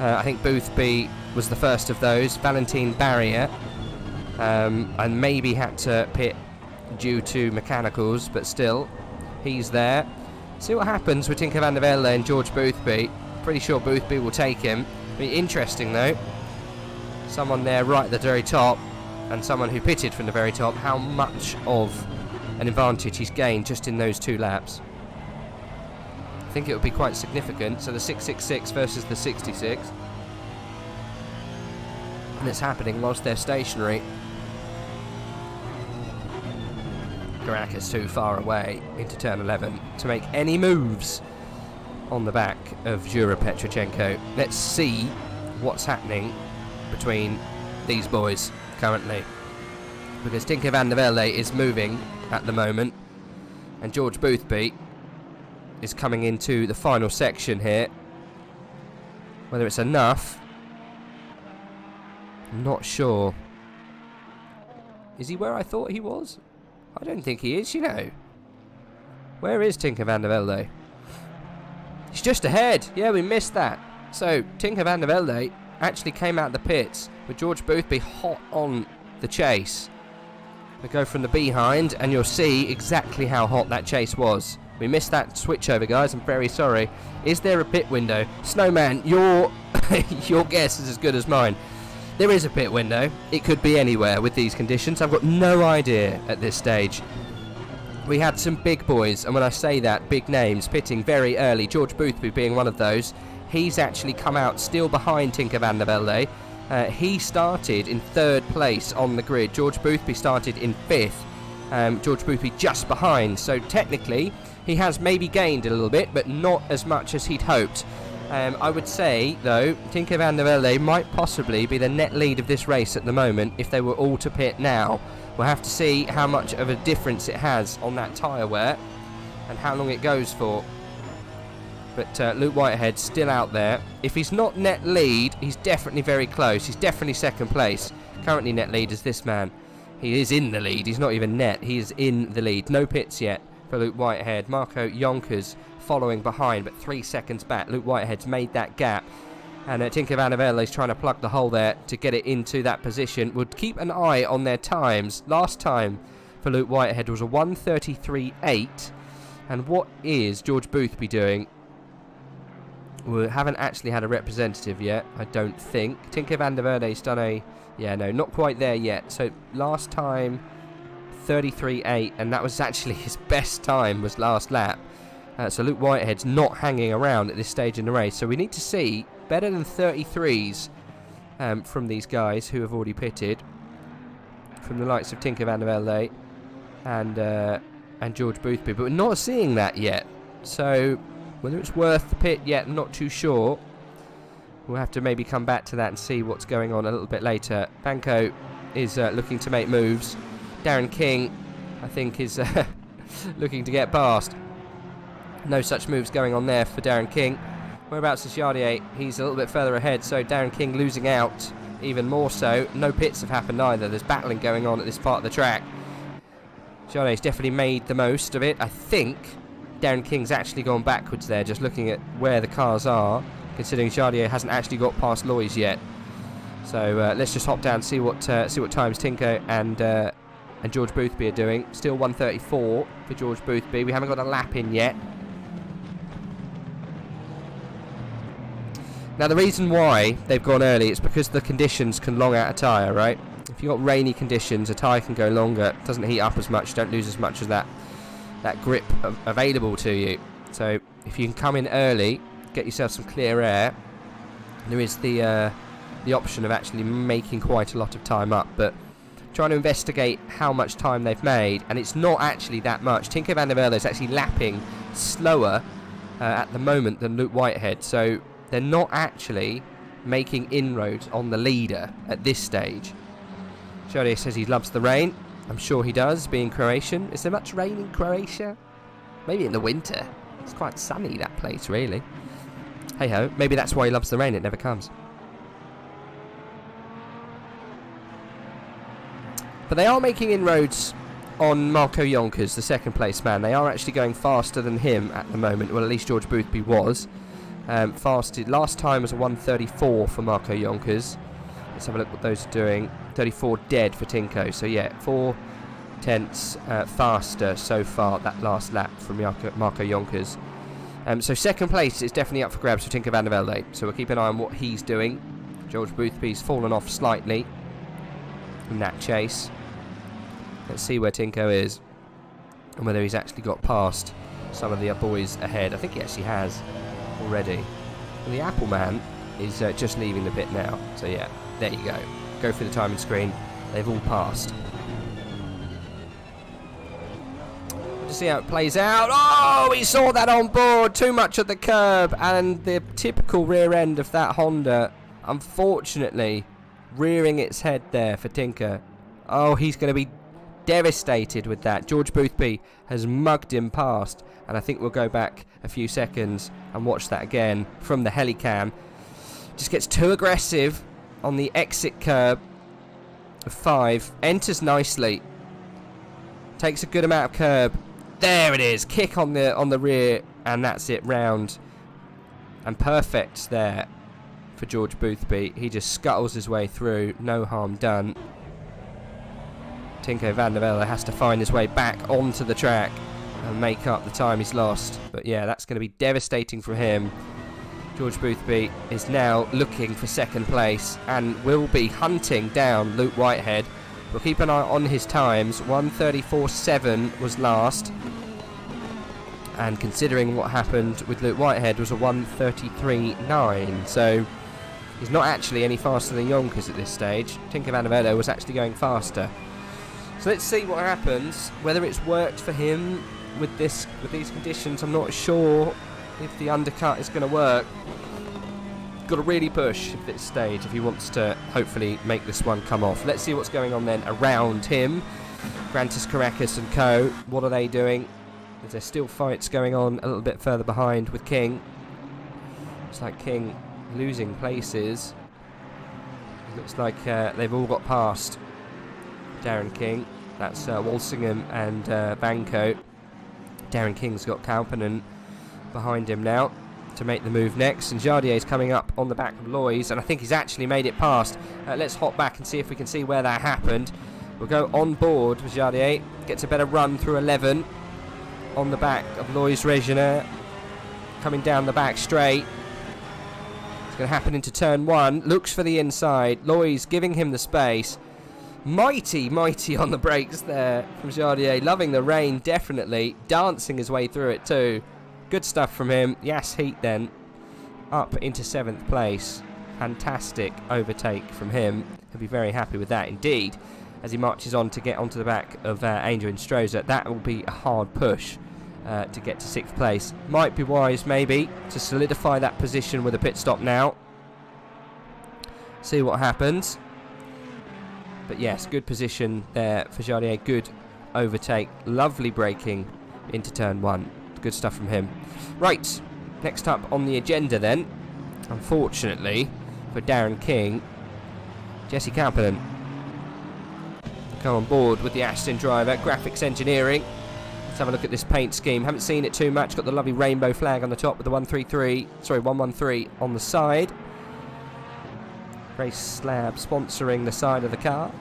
I think Boothby was the first of those. Valentin Barrier. And maybe had to pit due to mechanicals, but still, he's there. See what happens with Tinker van der Velde and George Boothby. Pretty sure Boothby will take him. Be interesting though. Someone there right at the very top, and someone who pitted from the very top. How much of an advantage he's gained just in those 2 laps. I think it would be quite significant. So the 666 versus the 66. And it's happening whilst they're stationary. Garak is too far away into turn 11 to make any moves on the back of Jura Petrochenko. Let's see what's happening between these boys currently, because Tinker van der Velde is moving at the moment and George Boothby is coming into the final section here. Whether it's enough, I'm not sure. Is he where I thought he was? I don't think he is, you know. Where is Tinker van der Velde? He's just ahead. Yeah, we missed that. So Tinker van der Velde actually came out the pits with George Boothby hot on the chase. We go from the behind and you'll see exactly how hot that chase was. We missed that switch over, guys. I'm very sorry. Is there a pit window? Snowman, your guess is as good as mine. There is a pit window. It could be anywhere with these conditions. I've got no idea at this stage. We had some big boys, and when I say that, big names, pitting very early. George Boothby being one of those. He's actually come out still behind Tinker van der Velde. He started in 3rd place on the grid. George Boothby started in 5th. George Boothby just behind. So technically, he has maybe gained a little bit, but not as much as he'd hoped. I would say, though, Tinker van der Velde might possibly be the net lead of this race at the moment if they were all to pit now. We'll have to see how much of a difference it has on that tyre wear and how long it goes for. But Luke Whitehead's still out there. If he's not net lead, he's definitely very close. He's definitely 2nd place. Currently net lead is this man. He is in the lead. He's not even net. He is in the lead. No pits yet for Luke Whitehead. Marco Yonkers following behind, but 3 seconds back. Luke Whitehead's made that gap. And Tinker van der Velde is trying to plug the hole there to get it into that position. Would keep an eye on their times. Last time for Luke Whitehead was a 1:33.8. And what is George Boothby doing? We haven't actually had a representative yet, I don't think. Tinker van der Velde's done a... Yeah, no, not quite there yet. So last time, 33.8, and that was actually his best time, was last lap. So Luke Whitehead's not hanging around at this stage in the race. So we need to see better than 33s from these guys who have already pitted. From the likes of Tinker van der Velde and George Boothby. But we're not seeing that yet. So whether it's worth the pit yet, I'm not too sure. We'll have to maybe come back to that and see what's going on a little bit later. Banco is looking to make moves. Darren King, I think, is looking to get past. No such moves going on there for Darren King. Whereabouts is Yardier? He's a little bit further ahead, so Darren King losing out even more so. No pits have happened either. There's battling going on at this part of the track. Jardier's definitely made the most of it. I think Darren King's actually gone backwards there, just looking at where the cars are, considering Jardier hasn't actually got past Loy's yet. So let's just hop down and see what times Tinko and George Boothby are doing. Still 1:34 for George Boothby. We haven't got a lap in yet. Now the reason why they've gone early is because the conditions can long out a tyre, right? If you've got rainy conditions, a tyre can go longer, doesn't heat up as much, don't lose as much of that grip available to you. So if you can come in early, get yourself some clear air, there is the option of actually making quite a lot of time up. But trying to investigate how much time they've made, and it's not actually that much. Tinko van der Velde is actually lapping slower at the moment than Luke Whitehead, so they're not actually making inroads on the leader at this stage. Jardier says he loves the rain. I'm sure he does, being Croatian. Is there much rain in Croatia? Maybe in the winter. It's quite sunny, that place, really. Hey ho, maybe that's why he loves the rain, it never comes. But they are making inroads on Marco Yonkers, the second place man. They are actually going faster than him at the moment. Well, at least George Boothby was. Fasted. Last time was a 1:34 for Marco Yonkers. Let's have a look what those are doing. 34 dead for Tinko. So yeah, 4/10 faster so far that last lap from Marco Yonkers. So second place is definitely up for grabs for Tinko van der Velde. So we'll keep an eye on what he's doing. George Boothby's fallen off slightly in that chase. Let's see where Tinko is and whether he's actually got past some of the boys ahead. I think he actually has already. And the Apple man is just leaving the pit now. So yeah, there you go. Go through the timing screen. They've all passed. To see how it plays out. Oh, we saw that on board. Too much at the curb, and the typical rear end of that Honda, unfortunately, rearing its head there for Tinker. Oh, he's going to be devastated with that. George Boothby has mugged him past, and I think we'll go back a few seconds and watch that again from the helicam. Just gets too aggressive on the exit curb of 5. Enters nicely. Takes a good amount of curb. There it is. Kick on the rear, and that's it. Round. And perfect there for George Boothby. He just scuttles his way through. No harm done. Tinko van der Velde has to find his way back onto the track and make up the time he's lost. But yeah, that's going to be devastating for him. George Boothby is now looking for second place and will be hunting down Luke Whitehead. We'll keep an eye on his times. 1:34.7 was last. And considering what happened with Luke Whitehead was a 1:33.9. So he's not actually any faster than Yonkers at this stage. Tinker van der Velde was actually going faster. So let's see what happens. Whether it's worked for him with these conditions, I'm not sure if the undercut is going to work. Got to really push at this stage if he wants to hopefully make this one come off. Let's see what's going on then around him. Grantis Caracas and co. What are they doing? Is there still fights going on a little bit further behind with King? Looks like King losing places. It looks like they've all got past Darren King. That's Walsingham and Banco. Darren King's got Kalpanen behind him now to make the move next, and Jardier's coming up on the back of Lois, and I think he's actually made it past. Let's hop back and see if we can see where that happened. We'll go on board with Jardier. Gets a better run through 11 on the back of Lois Reginer, coming down the back straight. It's going to happen into turn 1. Looks for the inside. Lois giving him the space. Mighty on the brakes there from Jardier. Loving the rain, definitely. Dancing his way through it too. Good stuff from him. Yes, Heat then up into 7th place. Fantastic overtake from him. He'll be very happy with that indeed as he marches on to get onto the back of Angel and Stroza. That will be a hard push to get to 6th place. Might be wise maybe to solidify that position with a pit stop now. See what happens. But yes, good position there for Jardier. Good overtake. Lovely braking into turn 1. Good stuff from him. Right, next up on the agenda then, unfortunately for Darren King, Jesse Kalpanen. Come on board with the Aston driver, graphics engineering. Let's have a look at this paint scheme. Haven't seen it too much. Got the lovely rainbow flag on the top with the 113 on the side. Race slab sponsoring the side of the car.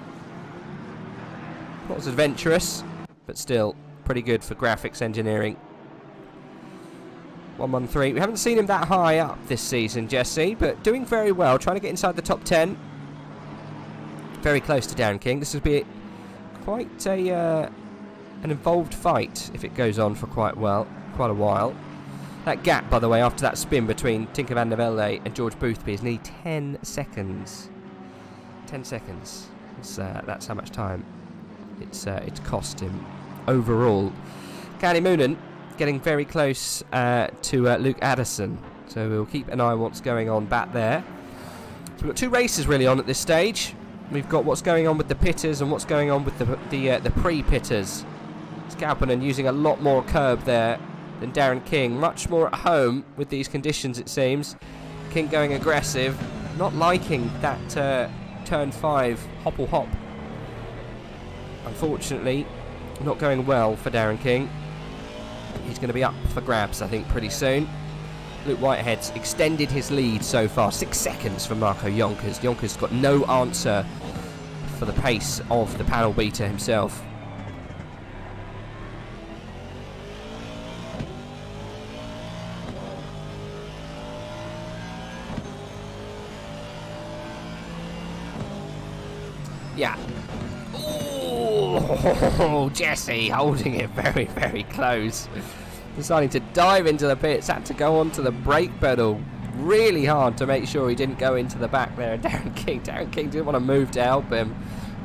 Not as adventurous, but still pretty good for graphics engineering. 113. We haven't seen him that high up this season, Jesse, but doing very well. Trying to get inside the top 10. Very close to Darren King. This will be quite an involved fight if it goes on for quite a while. That gap, by the way, after that spin between Tinker van der Velde and George Boothby is nearly 10 seconds. 10 seconds. That's how much time it's cost him overall. Candy Moonen getting very close to Luke Addison, so we'll keep an eye on what's going on back there. So we've got 2 races really on at this stage. We've got what's going on with the pitters and what's going on with the pre-pitters. Kalpanen using a lot more curb there than Darren King. Much more at home with these conditions, it seems. King going aggressive. Not liking that turn 5 hopple hop. Unfortunately, not going well for Darren King. He's going to be up for grabs, I think, pretty soon. Luke Whitehead's extended his lead so far. 6 seconds for Marco Yonkers. Yonkers got no answer for the pace of the panel beater himself. Yeah. Oh, Jesse holding it very, very close. deciding to dive into the pits. Had to go onto the brake pedal really hard to make sure he didn't go into the back there. Darren King didn't want to move to help him.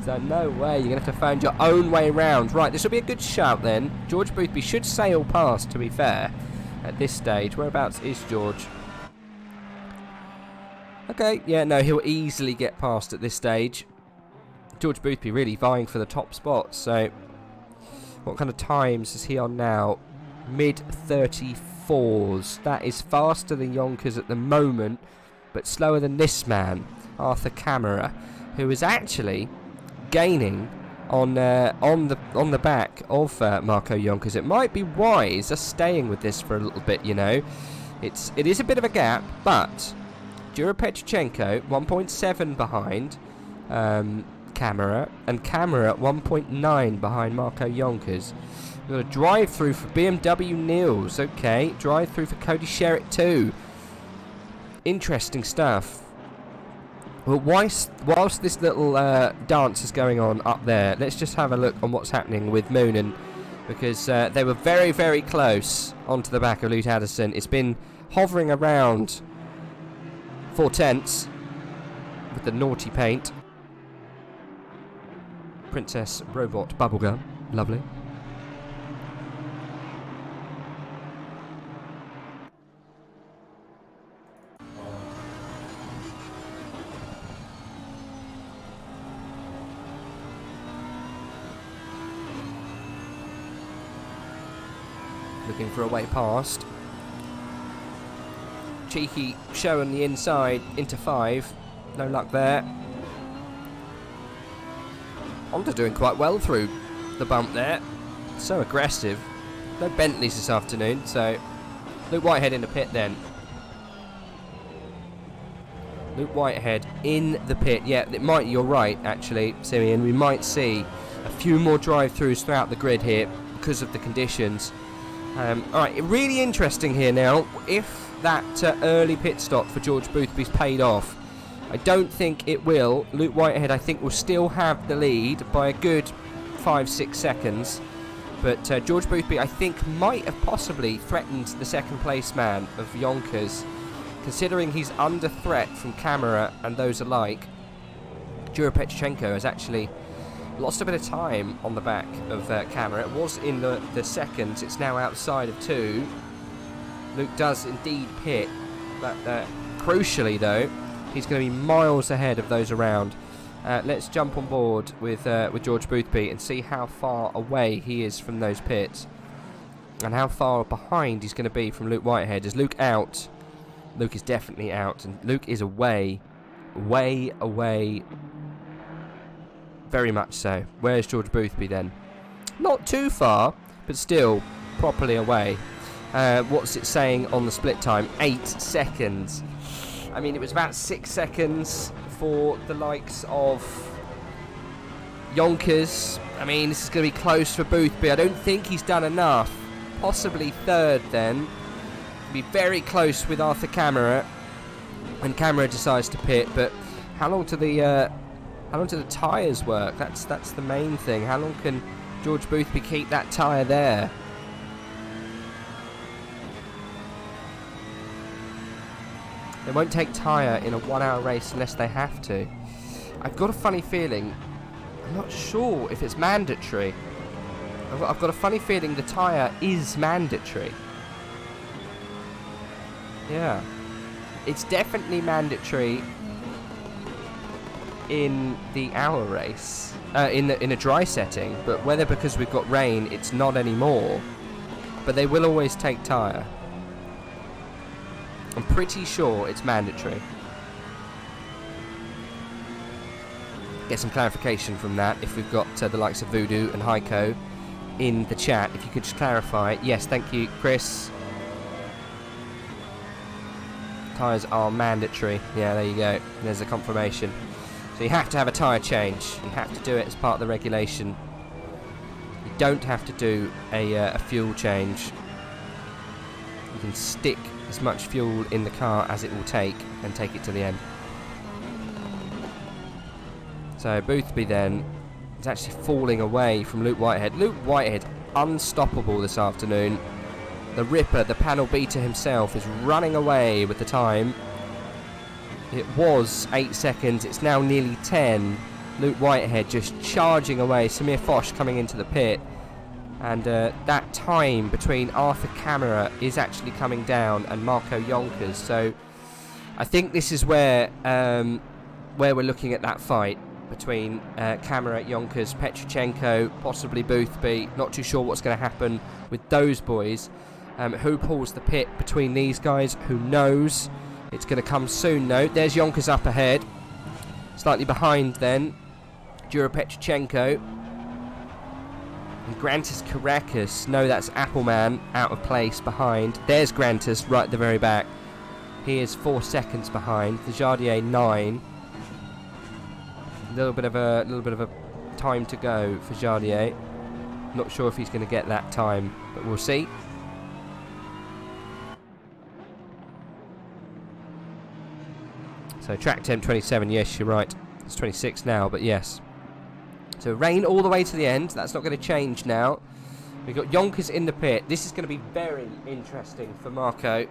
So no way, you're going to have to find your own way round. Right, this will be a good shout then. George Boothby should sail past, to be fair, at this stage. Whereabouts is George? Okay, yeah, no, he'll easily get past at this stage. George Boothby really vying for the top spot. So what kind of times is he on now? Mid-34s. That is faster than Yonkers at the moment, but slower than this man, Arthur Camera, who is actually gaining on the back of Marco Yonkers. It might be wise us staying with this for a little bit, you know. It is a bit of a gap, but Petrochenko 1.7 behind Camera, and Camera 1.9 behind Marco Yonkers. We've got a drive through for BMW Niels. Okay, drive through for Cody Sherritt too. Interesting stuff. Well, whilst this little dance is going on up there, let's just have a look on what's happening with Moonen, because they were very, very close onto the back of Lute Addison. It's been hovering around 4/10 with the naughty paint. Princess Robot Bubblegum, lovely. Looking for a way past. Cheeky show on the inside into 5. No luck there. Honda doing quite well through the bump there. So aggressive. No Bentleys this afternoon, so Luke Whitehead in the pit then. Luke Whitehead in the pit. Yeah, it might. You're right, actually, Simeon. We might see a few more drive-throughs throughout the grid here because of the conditions. Alright, really interesting here now. If that early pit stop for George Boothby's paid off, I don't think it will. Luke Whitehead, I think, will still have the lead by a good 5-6 seconds. But George Boothby, I think, might have possibly threatened the second place man of Yonkers, considering he's under threat from Camera and those alike. Petrochenko has actually lost a bit of time on the back of Camera. It was in the seconds. It's now outside of 2. Luke does indeed pit, but crucially though, he's going to be miles ahead of those around. Let's jump on board with George Boothby and see how far away he is from those pits, and how far behind he's going to be from Luke Whitehead. Is Luke out? Luke is definitely out, and Luke is away, way away. Very much so. Where's George Boothby then? Not too far, but still properly away. What's it saying on the split time? 8 seconds. I mean, it was about 6 seconds for the likes of Yonkers. I mean, this is going to be close for Boothby. I don't think he's done enough. Possibly third then. Be very close with Arthur Camera when Camera decides to pit. But how long do the tyres work? That's the main thing. How long can George Boothby keep that tyre there? They won't take tyre in a 1-hour race unless they have to. I've got a funny feeling, I'm not sure if it's mandatory. I've got a funny feeling the tyre is mandatory. Yeah. It's definitely mandatory in the hour race, in a dry setting, but whether because we've got rain it's not anymore, but they will always take tyre. I'm pretty sure it's mandatory. Get some clarification from that if we've got the likes of Voodoo and Heiko in the chat. If you could just clarify. Yes, thank you, Chris. Tyres are mandatory. Yeah, there you go. There's a confirmation. So you have to have a tyre change. You have to do it as part of the regulation. You don't have to do a fuel change. You can stick as much fuel in the car as it will take and take it to the end. So Boothby then is actually falling away from Luke Whitehead. Luke Whitehead unstoppable this afternoon. the Ripper, the panel beater himself, is running away with the time. It was 8 seconds. It's now nearly 10. Luke Whitehead just charging away. Samir Foch coming into the pit. And that time between Arthur Camara is actually coming down and Marco Yonkers. So I think this is where we're looking at that fight between Camara, Yonkers, Petrochenko, possibly Boothby. Not too sure what's going to happen with those boys. Who pulls the pit between these guys? Who knows? It's going to come soon, though. There's Yonkers up ahead. Slightly behind then. Jura Petrochenko. And Grantis Caracas. No, that's Appleman out of place behind. There's Grantis right at the very back. He is 4 seconds behind. The Jardier 9. A little bit of a time to go for Jardier. Not sure if he's going to get that time, but we'll see. So track temp 27, yes, you're right. It's 26 now, but yes. So rain all the way to the end. That's not going to change now. We've got Yonkers in the pit. This is going to be very interesting for Marco.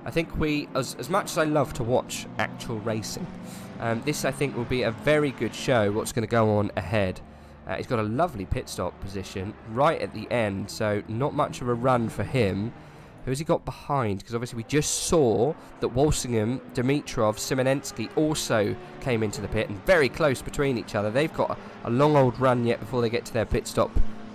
I think as much as I love to watch actual racing, this I think will be a very good show what's going to go on ahead. He's got a lovely pit stop position right at the end, so not much of a run for him. Who has he got behind? Because obviously we just saw that Walsingham, Dimitrov, Simonensky also came into the pit and very close between each other. They've got a long old run yet before they get to their pit stop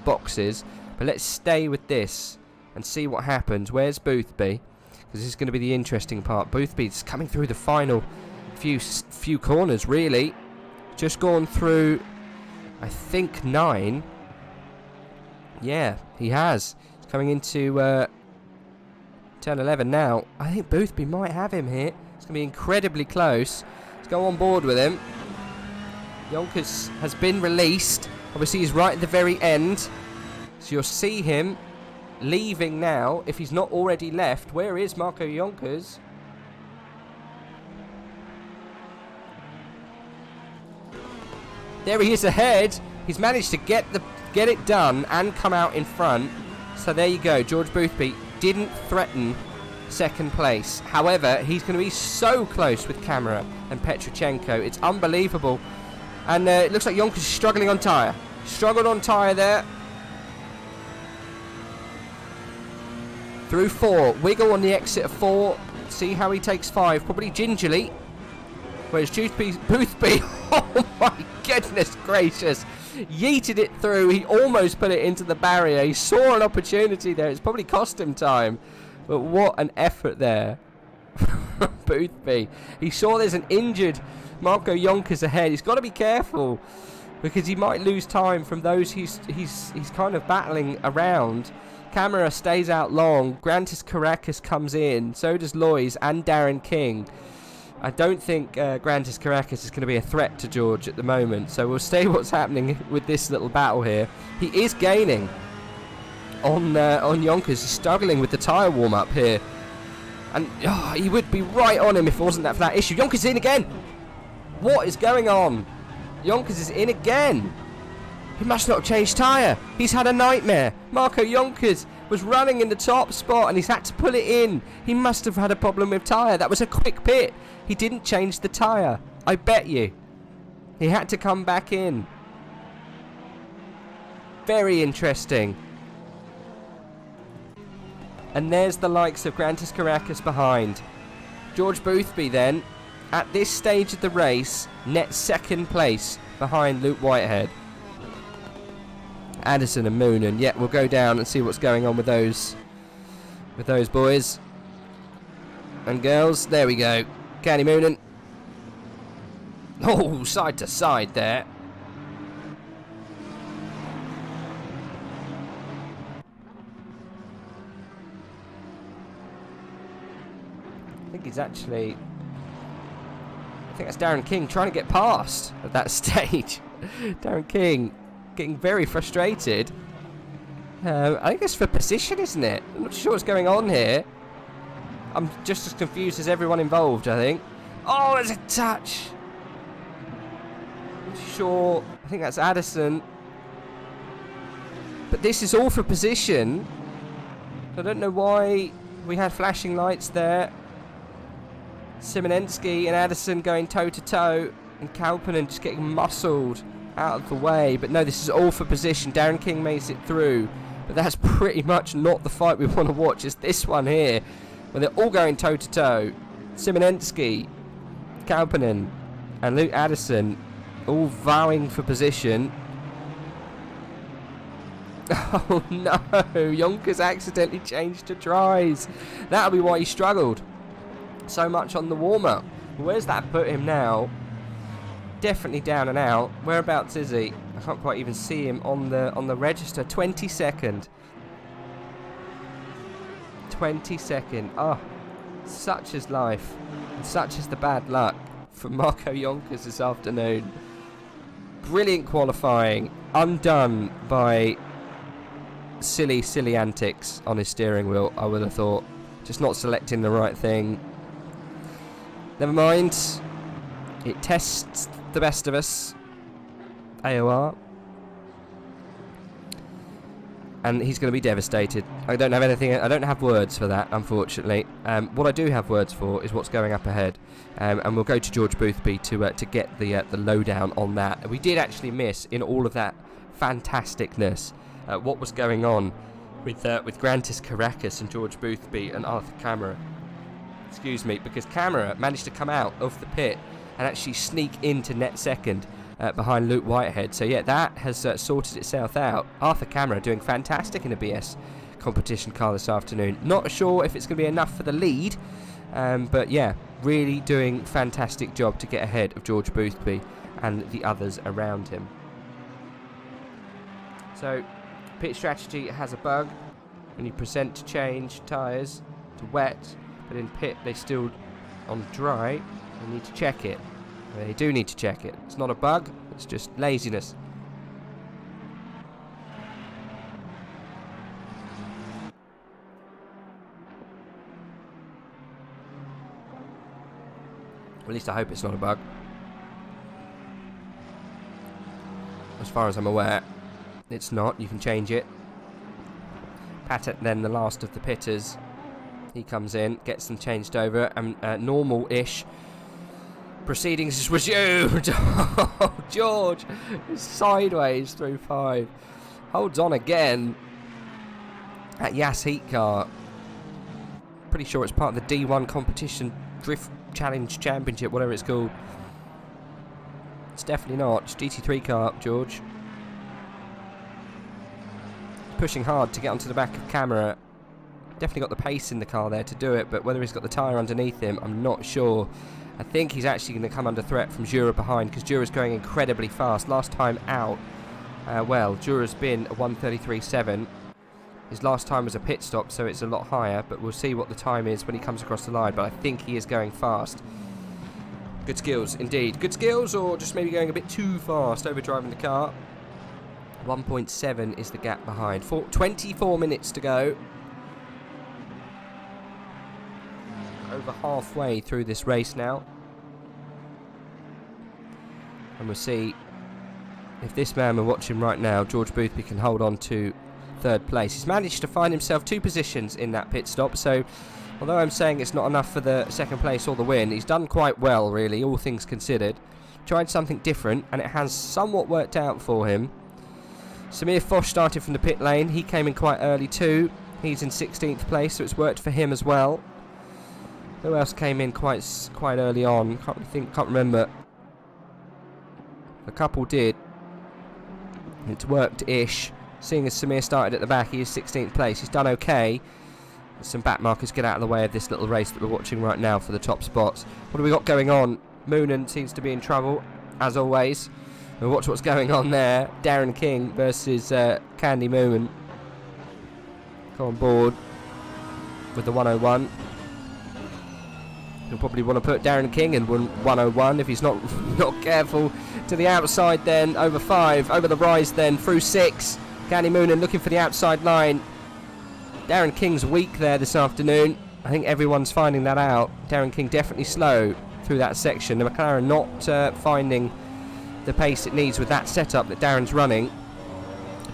boxes. But let's stay with this and see what happens. Where's Boothby? Because this is going to be the interesting part. Boothby's coming through the final few corners, really. Just gone through, I think, 9. Yeah, he has. He's coming into turn 11 now. I think Boothby might have him here. It's going to be incredibly close. Let's go on board with him. Yonkers has been released. Obviously, he's right at the very end. So you'll see him leaving now, if he's not already left. Where is Marco Yonkers? There he is ahead. He's managed to get it done and come out in front. So there you go. George Boothby didn't threaten second place. However, he's going to be so close with Camara and Petrochenko. It's unbelievable. And it looks like Yonkers is struggling on tyre. Struggled on tyre there. Through 4. Wiggle on the exit of 4. See how he takes 5. Probably gingerly. Whereas Boothby, oh my goodness gracious, yeeted it through. He almost put it into the barrier. He saw an opportunity there. It's probably cost him time. But what an effort there. Boothby. He saw there's an injured Marco Yonkers ahead. He's got to be careful because he might lose time from those he's kind of battling around. Camera stays out long. Grantis Caracas comes in. So does Lois and Darren King. I don't think Grantis Caracas is going to be a threat to George at the moment. So we'll see what's happening with this little battle here. He is gaining on Yonkers. He's struggling with the tyre warm-up here. And he would be right on him if it wasn't that for that issue. Yonkers in again. What is going on? Yonkers is in again. He must not have changed tyre. He's had a nightmare. Marco Yonkers was running in the top spot and he's had to pull it in. He must have had a problem with tyre. That was a quick pit. He didn't change the tyre. I bet you. He had to come back in. Very interesting. And there's the likes of Grantis Caracas behind. George Boothby then, at this stage of the race, net second place behind Luke Whitehead. Addison and Moonen. Yeah, we'll go down and see what's going on with those boys and girls. There we go. Candy Moonen. Oh, side to side there. I think he's actually... I think that's Darren King trying to get past at that stage. Darren King getting very frustrated. I think it's for position, isn't it? I'm not sure what's going on here. I'm just as confused as everyone involved, I think. Oh, there's a touch. I'm sure. I think that's Addison. But this is all for position. I don't know why we had flashing lights there. Simonensky and Addison going toe-to-toe, and Kalpanen just getting muscled out of the way. But no, this is all for position. Darren King makes it through, but that's pretty much not the fight we want to watch. It's this one here, where they're all going toe-to-toe. Simonensky, Kalpanen, and Luke Addison all vowing for position. Oh no, Yonkers accidentally changed to dries. That'll be why he struggled so much on the warm-up. Where's that put him now? Definitely down and out. Whereabouts is he? I can't quite even see him on the register. 22nd. 22nd. Oh, such is life. And such is the bad luck for Marco Yonkers this afternoon. Brilliant qualifying. Undone by silly antics on his steering wheel, I would have thought. Just not selecting the right thing. Never mind. It tests the best of us. AOR. And he's going to be devastated. I don't have words for that, unfortunately. What I do have words for is what's going up ahead. And we'll go to George Boothby to get the lowdown on that. We did actually miss, in all of that fantasticness, what was going on with Grantis Caracas and George Boothby and Arthur Camara. Excuse me, because Camara managed to come out of the pit and actually sneak into net second behind Luke Whitehead. So yeah, that has sorted itself out. Arthur Camara doing fantastic in a BS competition car this afternoon. Not sure if it's going to be enough for the lead, but yeah, really doing fantastic job to get ahead of George Boothby and the others around him. So pit strategy has a bug. When you present to change tyres to wet, but in pit they still on dry, you need to check it. They do need to check it. It's not a bug, it's just laziness. Well, at least I hope it's not a bug. As far as I'm aware, it's not. You can change it. Patek, then the last of the pitters, he comes in, gets them changed over, and normal-ish proceedings is resumed. Oh, George is sideways through 5. Holds on again at Yas Heat Car. Pretty sure it's part of the D1 competition drift challenge championship, whatever it's called. It's definitely not. It's GT3 car, George. Pushing hard to get onto the back of Camera. Definitely got the pace in the car there to do it, but whether he's got the tyre underneath him, I'm not sure. I think he's actually going to come under threat from Jura behind, because Jura's going incredibly fast. Last time out, well, Jura's been a 1:33.7. His last time was a pit stop, so it's a lot higher, but we'll see what the time is when he comes across the line, but I think he is going fast. Good skills, indeed. Good skills, or just maybe going a bit too fast, overdriving the car. 1.7 is the gap behind. 24 minutes to go. Over halfway through this race now. And we'll see if this man we're watching right now, George Boothby, can hold on to third place. He's managed to find himself 2 positions in that pit stop, so although I'm saying it's not enough for the second place or the win, he's done quite well, really, all things considered. Tried something different, and it has somewhat worked out for him. Samir Foch started from the pit lane. He came in quite early too. He's in 16th place, so it's worked for him as well. Who else came in quite early on? Can't remember. A couple did. It's worked-ish. Seeing as Samir started at the back, he is 16th place. He's done okay. Some back markers get out of the way of this little race that we're watching right now for the top spots. What do we got going on? Moonen seems to be in trouble, as always. We'll watch what's going on there. Darren King versus Candy Moonen. Come on board with the 101. He'll probably want to put Darren King in 101 if he's not careful. To the outside then, over 5, over the rise then, through 6. Candy Moonen looking for the outside line. Darren King's weak there this afternoon. I think everyone's finding that out. Darren King definitely slow through that section. The McLaren not finding the pace it needs with that setup that Darren's running.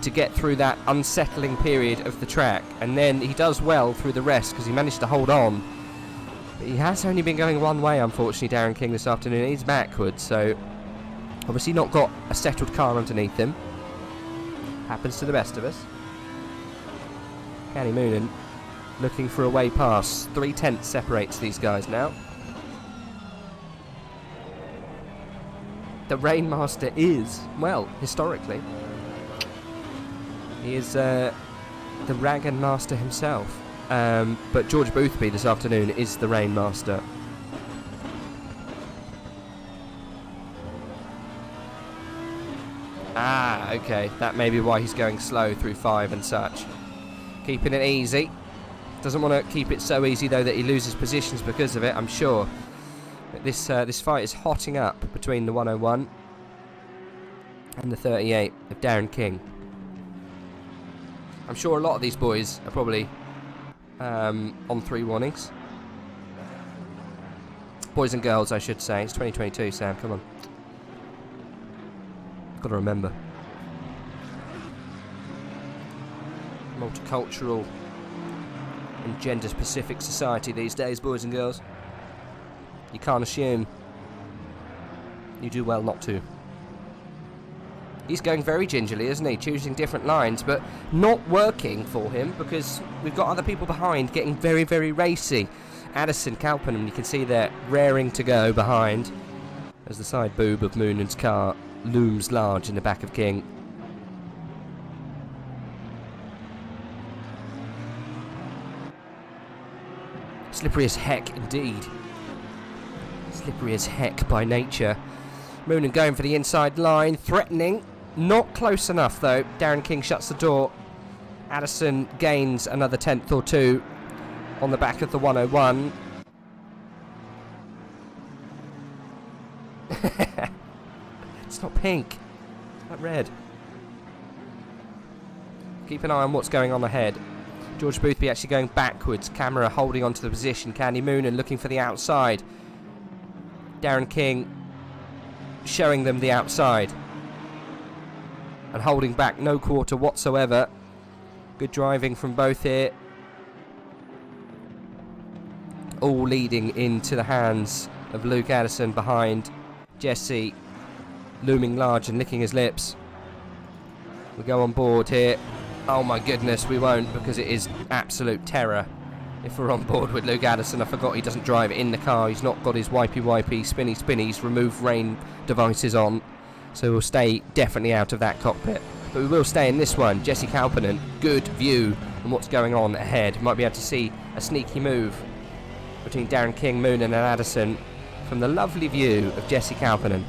to get through that unsettling period of the track, and then he does well through the rest because he managed to hold on. But he has only been going one way, unfortunately, Darren King, this afternoon. He's backwards, so obviously not got a settled car underneath him. Happens to the best of us. Kenny Moonen looking for a way past. 3/10 separates these guys now. The Rainmaster is, well, historically, he is the Raggan Master himself. But George Boothby this afternoon is the Rainmaster. Ah, okay. That may be why he's going slow through 5 and such. Keeping it easy. Doesn't want to keep it so easy, though, that he loses positions because of it, I'm sure. But this fight is hotting up between the 101 and the 38 of Darren King. I'm sure a lot of these boys are probably on 3 warnings. Boys and girls, I should say. It's 2022, Sam, come on. Got to remember. Multicultural and gender-specific society these days, boys and girls. You can't assume. You do well not to. He's going very gingerly, isn't he? Choosing different lines, but not working for him because we've got other people behind getting very, very racy. Addison, Kalpenham, you can see they're raring to go behind as the side boob of Moonen's car looms large in the back of King. Slippery as heck indeed. Slippery as heck by nature. Moonen going for the inside line, threatening. Not close enough though. Darren King shuts the door. Addison gains another 10th or 2 on the back of the 101. It's not pink. It's not red. Keep an eye on what's going on ahead. George Boothby actually going backwards. Camera holding onto the position. Candy Moonen looking for the outside. Darren King showing them the outside. And holding back no quarter whatsoever. Good driving from both here. All leading into the hands of Luke Addison behind. Jesse looming large and licking his lips. We go on board here. Oh my goodness, we won't, because it is absolute terror if we're on board with Luke Addison. I forgot he doesn't drive in the car. He's not got his wipey spinny spinnies remove rain devices on, so we'll stay definitely out of that cockpit, but we will stay in this one. Jesse Kalpanen, good view on what's going on ahead. Might be able to see a sneaky move between Darren King, Moonen and Addison from the lovely view of Jesse Kalpanen.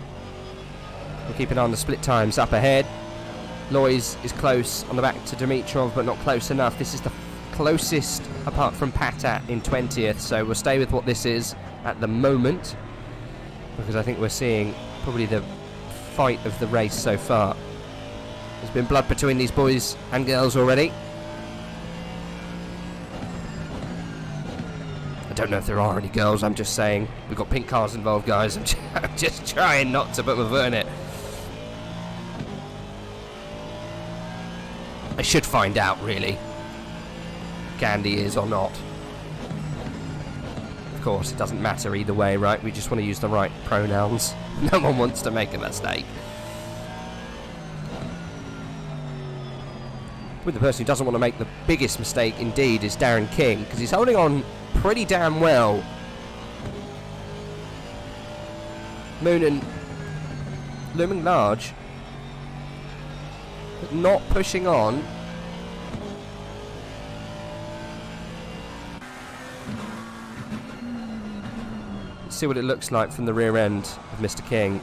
We'll keep an eye on the split times up ahead. Lois is close on the back to Dimitrov, but not close enough. This is the closest apart from Patat in 20th, so we'll stay with what this is at the moment, because I think we're seeing probably the fight of the race so far. There's been blood between these boys and girls already. I don't know if there are any girls, I'm just saying. We've got pink cars involved, guys. I'm just trying not to put my foot in it. I should find out, really, if Candy is or not. Of course, it doesn't matter either way, right? We just want to use the right pronouns. No one wants to make a mistake. With the person who doesn't want to make the biggest mistake, indeed, is Darren King, because he's holding on pretty damn well. Moonen looming large, but not pushing on. Let's see what it looks like from the rear end of Mr. King.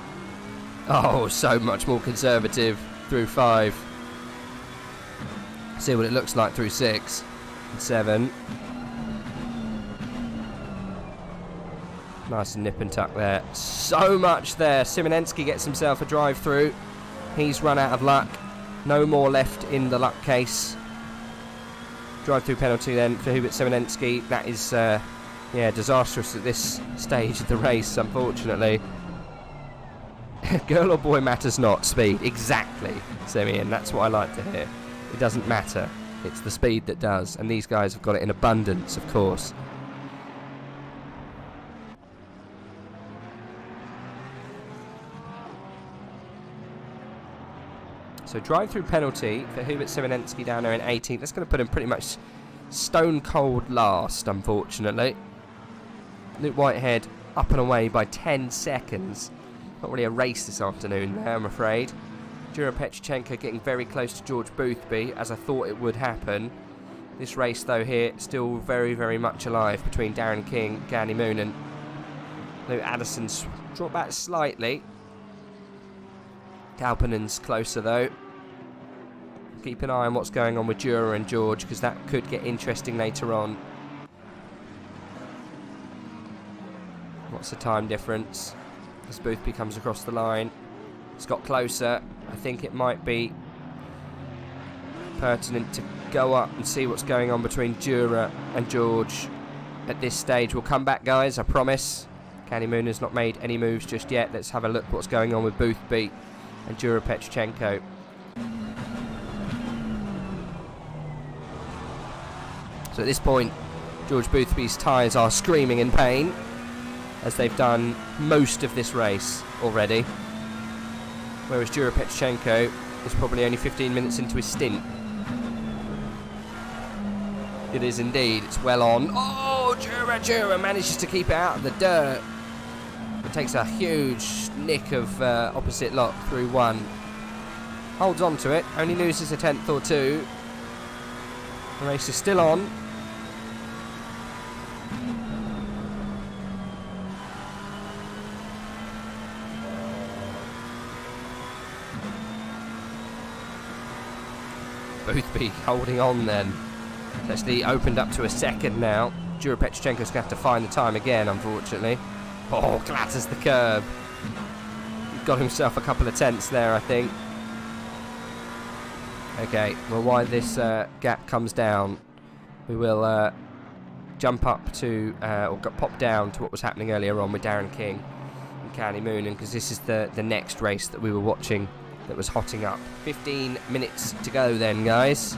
Oh, so much more conservative through 5. See what it looks like through 6 and 7. Nice and nip and tuck there. So much there. Simonensky gets himself a drive through. He's run out of luck. No more left in the luck case. Drive through penalty then for Hubert Simonensky. That is disastrous at this stage of the race, unfortunately. Girl or boy matters not. Speed. Exactly, Simeon. That's what I like to hear. It doesn't matter. It's the speed that does. And these guys have got it in abundance, of course. So drive-through penalty for Hubert Simonensky down there in 18th. That's going to put him pretty much stone cold last, unfortunately. Luke Whitehead up and away by 10 seconds. Not really a race this afternoon there, I'm afraid. Jura Petrichenko getting very close to George Boothby, as I thought it would happen. This race, though, here, still very, very much alive between Darren King, Gani Moonen. Luke Addison's dropped back slightly. Kalpanen's closer, though. Keep an eye on what's going on with Jura and George, because that could get interesting later on. What's the time difference as Boothby comes across the line? It's got closer. I think it might be pertinent to go up and see what's going on between Jura and George at this stage. We'll come back, guys, I promise. Gani Moonen's not made any moves just yet. Let's have a look what's going on with Boothby and Jura Petrichenko. So at this point, George Boothby's tyres are screaming in pain, as they've done most of this race already. Whereas Jura Petrichenko is probably only 15 minutes into his stint. It is indeed, it's well on. Oh, Jura manages to keep it out of the dirt. It takes a huge nick of opposite lot through one. Holds on to it, only loses a tenth or two. The race is still on. Boothby holding on then. It's actually opened up to a second now. Jura Petrichenko's going to have to find the time again, unfortunately. Oh, clatters the curb. He's got himself a couple of tenths there, I think. Okay, well, while this gap comes down, we will jump up to, or pop down to what was happening earlier on with Darren King and Gani Moonen, because this is the next race that we were watching that was hotting up. 15 minutes to go then, guys.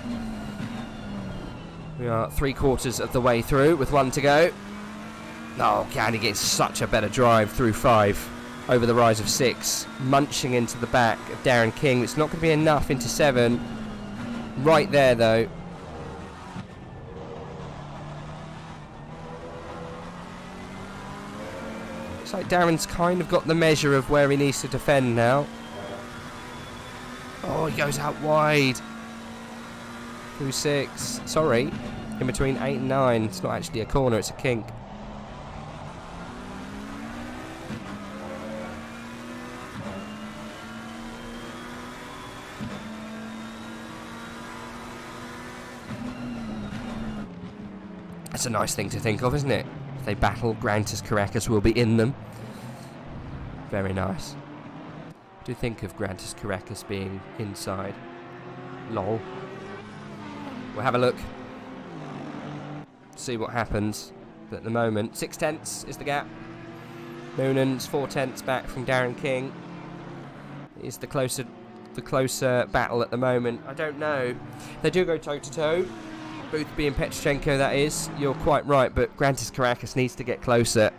We are 3/4 of the way through with one to go. Oh, Gani gets such a better drive through 5 over the rise of 6, munching into the back of Darren King. It's not going to be enough into 7. Right there, though. Looks like Darren's kind of got the measure of where he needs to defend now. Oh, he goes out wide. Through 6. Sorry. In between 8 and 9. It's not actually a corner, it's a kink. That's a nice thing to think of, isn't it? If they battle, Grantis Caracas will be in them. Very nice. Do think of Grantis Caracas being inside. Lol. We'll have a look. See what happens. But at the moment, 6 tenths is the gap. Moonen's 4 tenths back from Darren King. Is the closer battle at the moment. I don't know. They do go toe to toe. Boothby and Petrichenko, that is. You're quite right, but Grantis Caracas needs to get closer.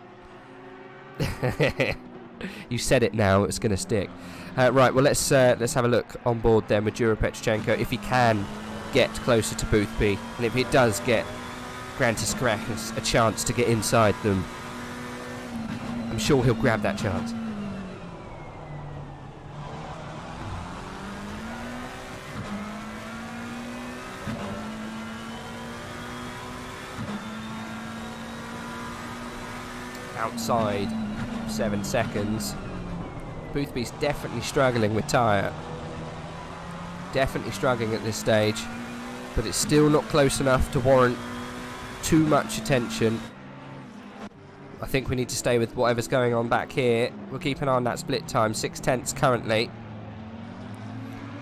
You said it now, it's going to stick. Right, well, let's have a look on board then with Jura Petrichenko, if he can get closer to Boothby, and if he does get Grantis Caracas a chance to get inside them, I'm sure he'll grab that chance. Outside 7 seconds. Boothby's definitely struggling with tyre. Definitely struggling at this stage. But it's still not close enough to warrant too much attention. I think we need to stay with whatever's going on back here. We'll keep an eye on that split time. 6 tenths currently.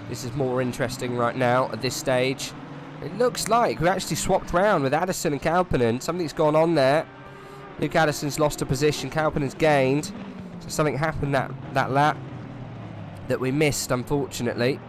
This is more interesting right now at this stage. It looks like we've actually swapped round with Addison and Kalpanen. Something's gone on there. Luke Addison's lost a position. Kalpanen's gained. So something happened that lap. that we missed, unfortunately.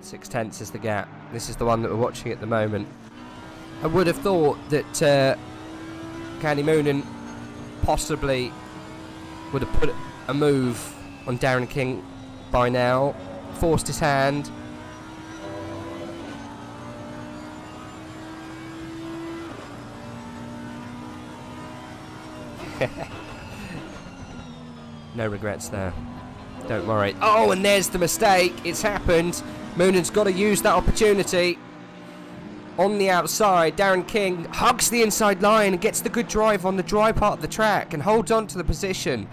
.6 is the gap. This is the one that we're watching at the moment. I would have thought that Candy Moonen possibly would have put a move on Darren King by now, forced his hand. No regrets there. Don't worry. Oh, and there's the mistake. It's happened. Moonen's got to use that opportunity. On the outside, Darren King hugs the inside line and gets the good drive on the dry part of the track and holds on to the position.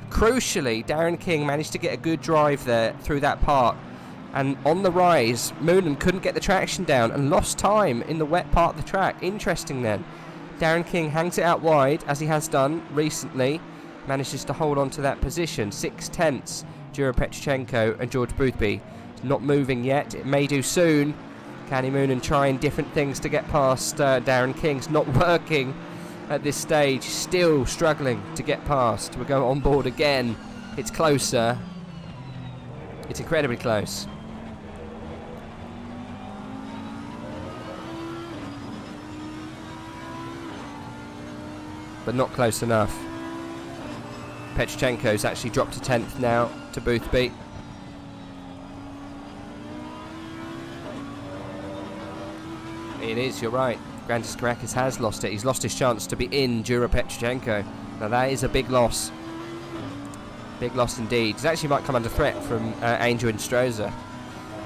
Crucially, Darren King managed to get a good drive there through that part. And on the rise, Moonen couldn't get the traction down and lost time in the wet part of the track. Interesting then. Darren King hangs it out wide, as he has done recently. Manages to hold on to that position. 6/10, Jura Petrchenko and George Boothby. Not moving yet. It may do soon. Candy Moonen trying different things to get past Darren King's not working at this stage. Still struggling to get past. We'll go on board again. It's closer. It's incredibly close. But not close enough. Petrchenko's actually dropped to 10th now to Boothby. It is, you're right. Grandis Caracas has lost it. He's lost his chance to be in Jura Petrchenko. Now that is a big loss. Big loss indeed. He actually might come under threat from Angel and Stroza.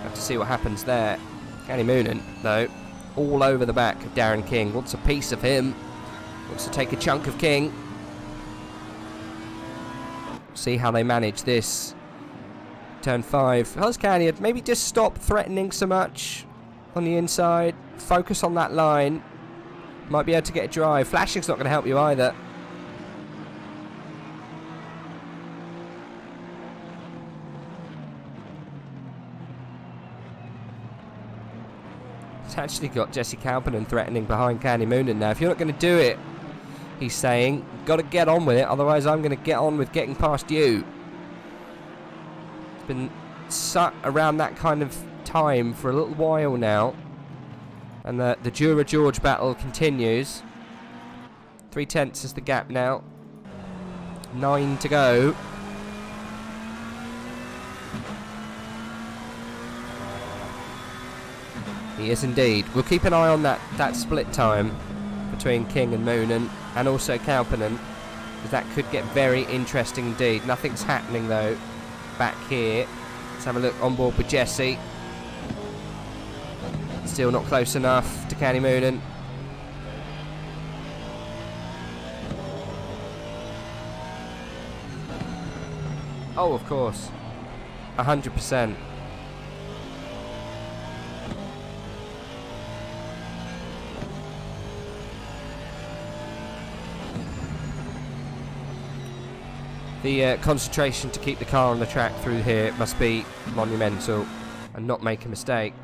Have to see what happens there. Candy Moonen, though, all over the back of Darren King. Wants a piece of him. Wants to take a chunk of King. See how they manage this. Turn 5. How's Candy? Maybe just stop threatening so much on the inside. Focus on that line. Might be able to get a drive. Flashing's not going to help you either. It's actually got Jesse Kalpanen threatening behind Candy Moonen now. If you're not going to do it, he's saying, got to get on with it, otherwise I'm going to get on with getting past you. It's been sat around that kind of time for a little while now. And the Jura George battle continues. 3/10 is the gap now. 9 to go. He is indeed. We'll keep an eye on that split time between King and Moonen, and also Kalpanen, because that could get very interesting indeed. Nothing's happening though back here. Let's have a look on board with Jesse. Still not close enough to Candy Moonen. Oh, of course. 100%. The concentration to keep the car on the track through here must be monumental and not make a mistake.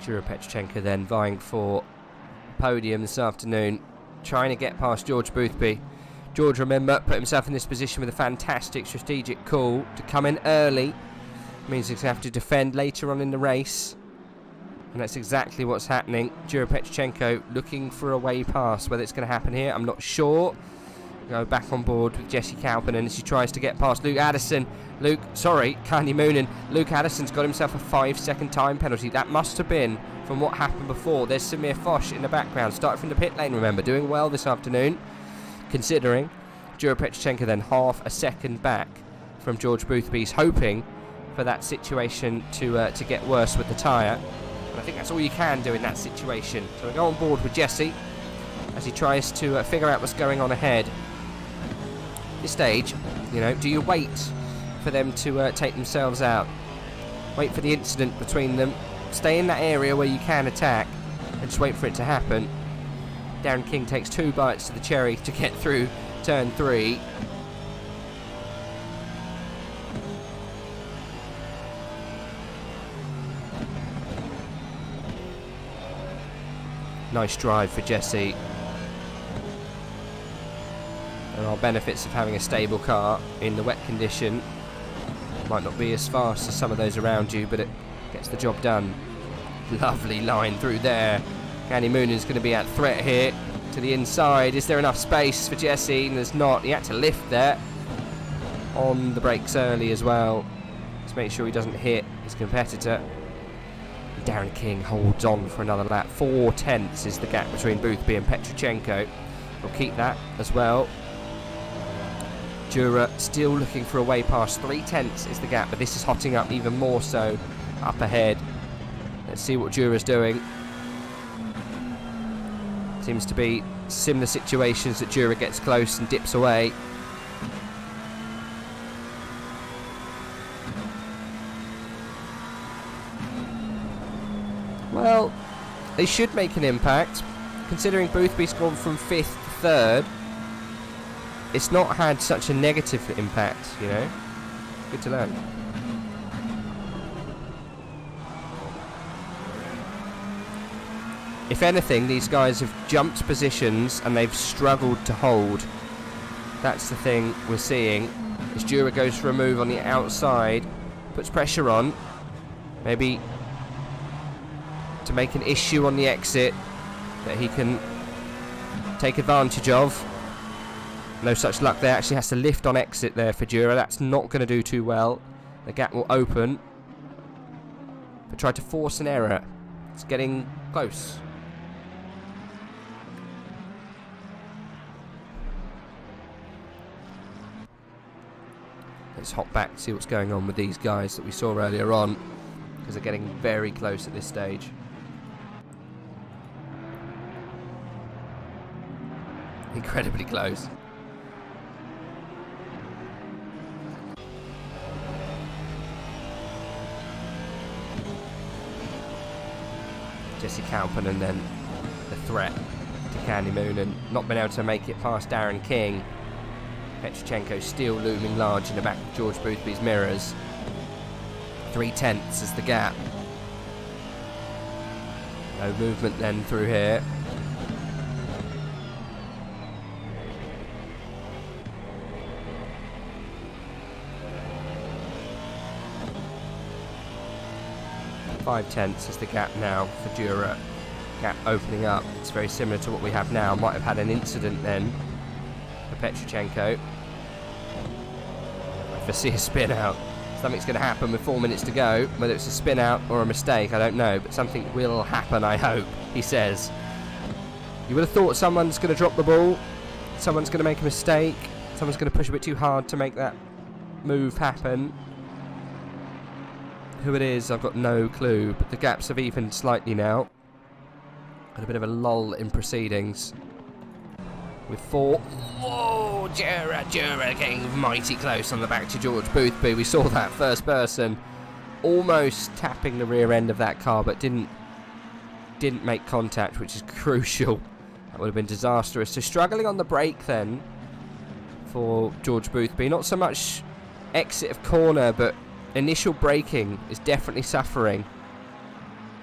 Jura Petrchenko then vying for podium this afternoon, trying to get past George Boothby. George, remember, put himself in this position with a fantastic strategic call to come in early. Means he's going to have to defend later on in the race. And that's exactly what's happening. Jura Petrchenko looking for a way past. Whether it's going to happen here, I'm not sure. Go back on board with Jesse Kalpanen as he tries to get past Luke Addison. Candy Moonen. Luke Addison's got himself a 5-second time penalty. That must have been from what happened before. There's Samir Foch in the background. Started from the pit lane, remember. Doing well this afternoon, considering. Jura Petrchenko then half a second back from George Boothby's, hoping for that situation to get worse with the tyre. And I think that's all you can do in that situation. So we go on board with Jesse as he tries to figure out what's going on ahead. At this stage, you know, do you wait for them to take themselves out. Wait for the incident between them. Stay in that area where you can attack and just wait for it to happen. Darren King takes 2 bites to the cherry to get through turn 3. Nice drive for Jesse. There are benefits of having a stable car in the wet condition. Might not be as fast as some of those around you, but it gets the job done. Lovely line through there. Candy Moonen's going to be at threat here to the inside. Is there enough space for Jesse? And there's not. He had to lift there on the brakes early as well to make sure he doesn't hit his competitor. Darren King holds on for another lap. 4 tenths is the gap between Boothby and Petrochenko. We'll keep that as well. Jura still looking for a way past. 3 tenths is the gap, but this is hotting up even more so up ahead. Let's see what Jura's doing. Seems to be similar situations that Jura gets close and dips away. Well, they should make an impact, considering Boothby's gone from 5th to 3rd. It's not had such a negative impact, you know. Good to learn. If anything, these guys have jumped positions and they've struggled to hold. That's the thing we're seeing. As Jura goes for a move on the outside, puts pressure on, maybe to make an issue on the exit that he can take advantage of. No such luck there. Actually has to lift on exit there for Jura. That's not going to do too well. The gap will open. But try to force an error. It's getting close. Let's hop back, see what's going on with these guys that we saw earlier on, because they're getting very close at this stage. Incredibly close. Jesse Kalpen and then the threat to Candy Moon, and not been able to make it past Darren King. Petrochenko still looming large in the back of George Boothby's mirrors. 3 tenths is the gap. No movement then through here. Five tenths is the gap now for Jura. Gap opening up. It's very similar to what we have now. Might have had an incident then for Petrochenko. I foresee a spin out. Something's going to happen with 4 minutes to go. Whether it's a spin out or a mistake, I don't know. But something will happen, I hope, he says. You would have thought someone's going to drop the ball. Someone's going to make a mistake. Someone's going to push a bit too hard to make that move happen. Who it is, I've got no clue. But the gaps have evened slightly now. And a bit of a lull in proceedings. With 4. Whoa! Jura getting mighty close on the back to George Boothby. We saw that first person almost tapping the rear end of that car, but didn't make contact, which is crucial. That would have been disastrous. So struggling on the brake then for George Boothby. Not so much exit of corner, but initial braking is definitely suffering.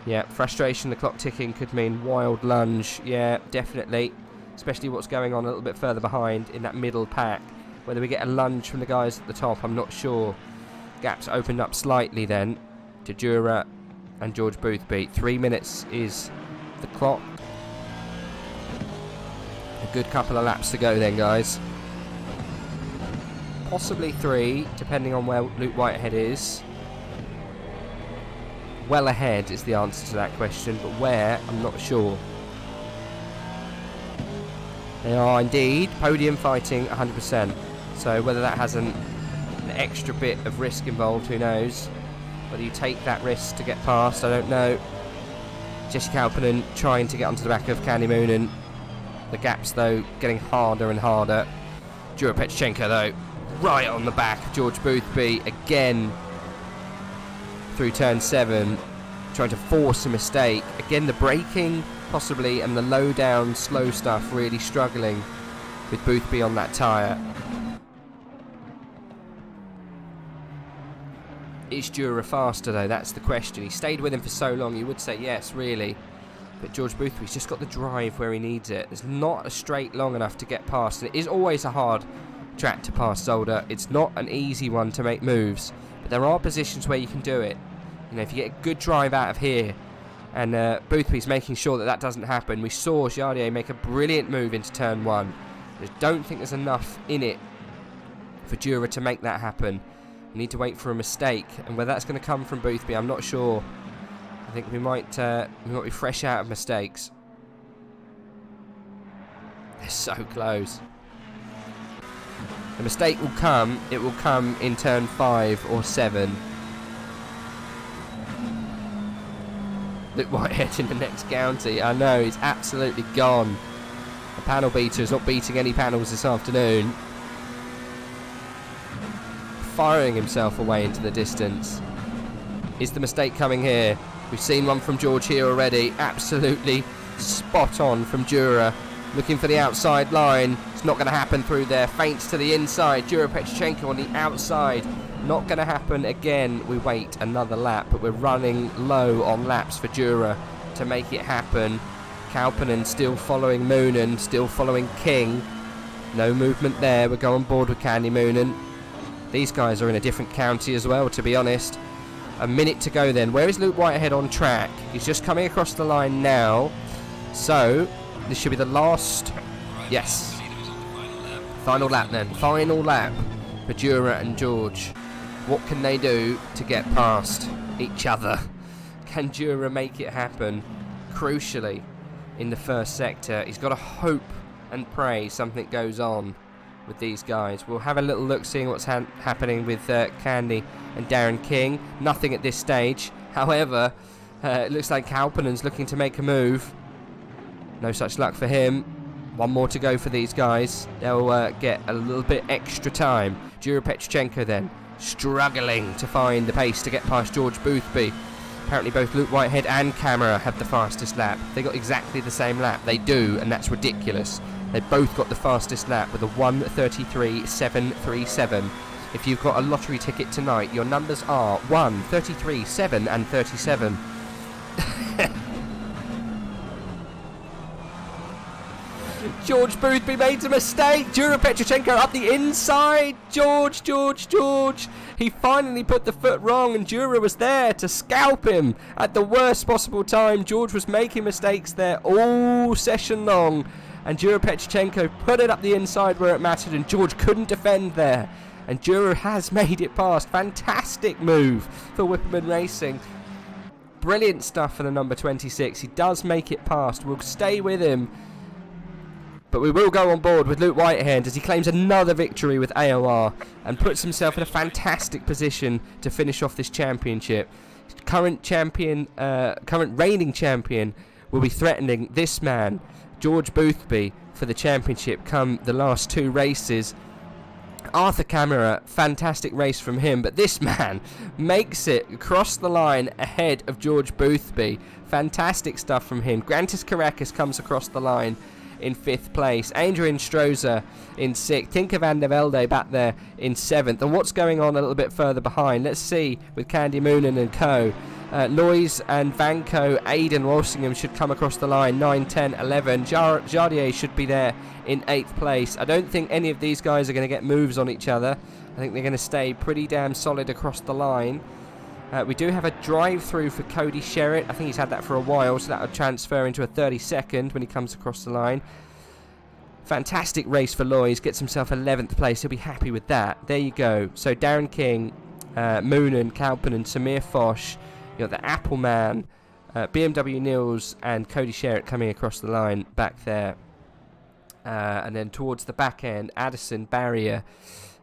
Yeah, frustration, the clock ticking could mean wild lunge. Yeah, definitely. Especially what's going on a little bit further behind in that middle pack. Whether we get a lunge from the guys at the top, I'm not sure. Gaps opened up slightly then to Jura and George Boothby. 3 minutes is the clock. A good couple of laps to go then, guys. Possibly 3, depending on where Luke Whitehead is. Well ahead is the answer to that question, but where, I'm not sure. They are indeed podium fighting 100%. So whether that has an extra bit of risk involved, who knows? Whether you take that risk to get past, I don't know. Jesse Kalpanen trying to get onto the back of Candy Moon, and the gaps though getting harder and harder. Jura Petrochenko though right on the back of George Boothby again through turn 7, trying to force a mistake. Again, the braking possibly and the low down slow stuff really struggling with Boothby on that tyre. Is Dura faster though? That's the question. He stayed with him for so long, you would say yes, really. But George Boothby's just got the drive where he needs it. There's not a straight long enough to get past. And it is always a hard track to pass Zolder. It's not an easy one to make moves. But there are positions where you can do it. You know, if you get a good drive out of here, and Boothby's making sure that that doesn't happen. We saw Jardier make a brilliant move into turn 1. I don't think there's enough in it for Dura to make that happen. We need to wait for a mistake, and where that's going to come from Boothby, I'm not sure. I think we might be fresh out of mistakes. They're so close. The mistake will come. It will come in turn 5 or 7. Luke Whitehead in the next county. I know, he's absolutely gone. The panel beater is not beating any panels this afternoon. Firing himself away into the distance. Is the mistake coming here? We've seen one from George here already. Absolutely spot on from Dura. Looking for the outside line. It's not going to happen through there. Feints to the inside. Dura Petrchenko on the outside. Not going to happen again. We wait another lap, but we're running low on laps for Dura to make it happen. Kauppinen still following Moonen, still following King. No movement there. We'll go on board with Candy Moonen. These guys are in a different county as well, to be honest. A minute to go then. Where is Luke Whitehead on track? He's just coming across the line now. So, this should be the last... Yes. Final lap then. Final lap for Dura and George. What can they do to get past each other? Can Dura make it happen? Crucially, in the first sector, he's got to hope and pray something goes on with these guys. We'll have a little look, seeing what's happening with Candy and Darren King. Nothing at this stage. However, it looks like Kauppinen's looking to make a move. No such luck for him. One more to go for these guys. They'll get a little bit extra time. Dura Petrchenko then, struggling to find the pace to get past George Boothby. Apparently both Luke Whitehead and Camera have the fastest lap. They got exactly the same lap. They do, and that's ridiculous. They both got the fastest lap with a 1:33.737. If you've got a lottery ticket tonight, your numbers are 1, 33, 7 and 37. George Boothby made a mistake. Dura Petrchenko up the inside. George. He finally put the foot wrong, and Dura was there to scalp him at the worst possible time. George was making mistakes there all session long, and Dura Petrchenko put it up the inside where it mattered, and George couldn't defend there. And Dura has made it past. Fantastic move for Whipperman Racing. Brilliant stuff for the number 26. He does make it past. We'll stay with him. But we will go on board with Luke Whitehead as he claims another victory with AOR and puts himself in a fantastic position to finish off this championship. Current reigning champion will be threatening this man, George Boothby, for the championship come the last 2 races. Arthur Camera, fantastic race from him, but this man makes it across the line ahead of George Boothby. Fantastic stuff from him. Grantis Caracas comes across the line in 5th place. Adrian Strozer in 6th. Tinker van der Velde back there in 7th. And what's going on a little bit further behind? Let's see with Candy Moonen and co. Lois and Vanco, Aidan Walsingham should come across the line 9, 10, 11. Jardier should be there in 8th place. I don't think any of these guys are going to get moves on each other. I think they're going to stay pretty damn solid across the line. We do have a drive-through for Cody Sherritt. I think he's had that for a while, so that will transfer into a 32nd when he comes across the line. Fantastic race for Lois. Gets himself 11th place. He'll be happy with that. There you go. So Darren King, Moonen, Kauppinen, Samir Foch. You got the Apple Man, BMW Nils, and Cody Sherritt coming across the line back there. And then towards the back end, Addison, Barrier.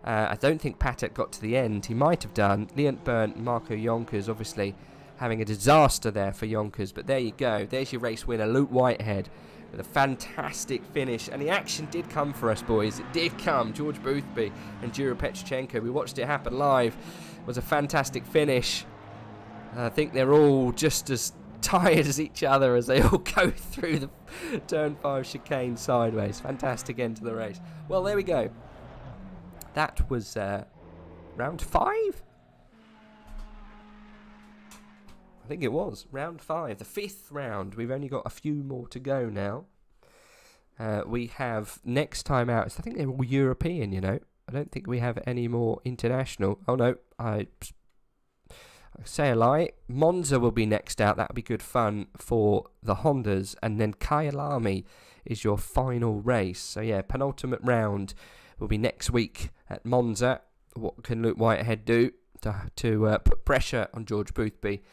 I don't think Patek got to the end. He might have done. Leont Burnt, Marco Yonkers, obviously having a disaster there for Yonkers. But there you go. There's your race winner, Luke Whitehead, with a fantastic finish. And the action did come for us, boys. It did come. George Boothby and Jura Petrochenko. We watched it happen live. It was a fantastic finish. I think they're all just as tired as each other as they all go through the turn 5 chicane sideways. Fantastic end to the race. Well, there we go. That was round 5? I think it was round 5, the 5th round. We've only got a few more to go now. We have next time out, I think they're all European, you know. I don't think we have any more international. Oh no, I say a lie. Monza will be next out. That'll be good fun for the Hondas. And then Kyalami is your final race. So yeah, penultimate round will be next week at Monza. What can Luke Whitehead do to put pressure on George Boothby?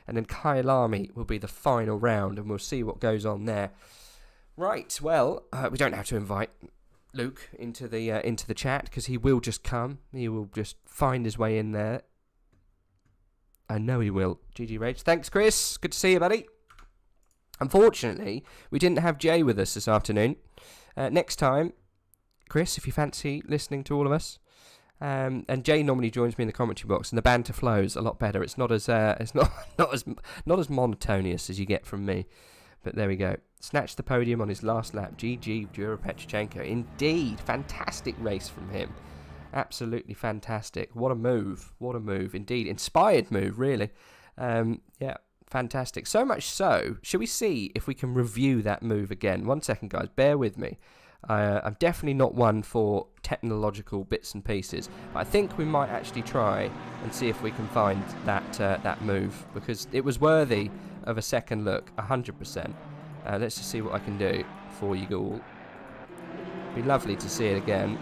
And then Kyalami will be the final round, and we'll see what goes on there. Right, well, we don't have to invite Luke into the chat, because he will just come. He will just find his way in there. I know he will. GG Rage. Thanks, Chris. Good to see you, buddy. Unfortunately, we didn't have Jay with us this afternoon. Next time, Chris, if you fancy listening to all of us, and Jay normally joins me in the commentary box, and the banter flows a lot better. It's not as not as monotonous as you get from me. But there we go. Snatched the podium on his last lap. GG Jura Petrochenko. Indeed, fantastic race from him. Absolutely fantastic. What a move. What a move. Indeed. Inspired move, really. Yeah, fantastic. So much so, should we see if we can review that move again? 1 second, guys. Bear with me. I'm definitely not one for technological bits and pieces. But I think we might actually try and see if we can find that move, because it was worthy of a second look, 100%. Let's just see what I can do for you all. It'd be lovely to see it again.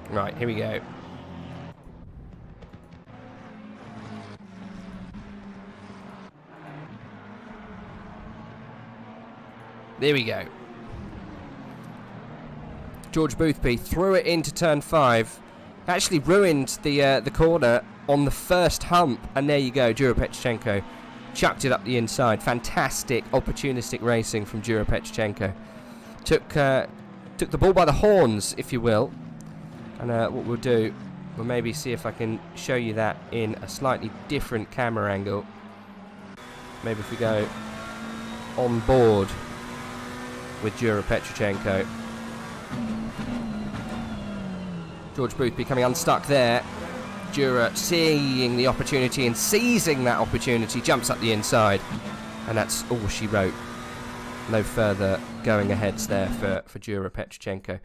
Right, here we go. There we go. George Boothby threw it into turn 5. Actually ruined the corner on the first hump. And there you go, Jura Petrochenko chucked it up the inside. Fantastic opportunistic racing from Jura Petrochenko. Took the ball by the horns, if you will. And what we'll do, we'll maybe see if I can show you that in a slightly different camera angle. Maybe if we go on board with Jura Petrochenko. George Boothby coming unstuck there. Jura seeing the opportunity and seizing that opportunity, jumps up the inside. And that's all she wrote. No further going aheads there for Jura Petrochenko.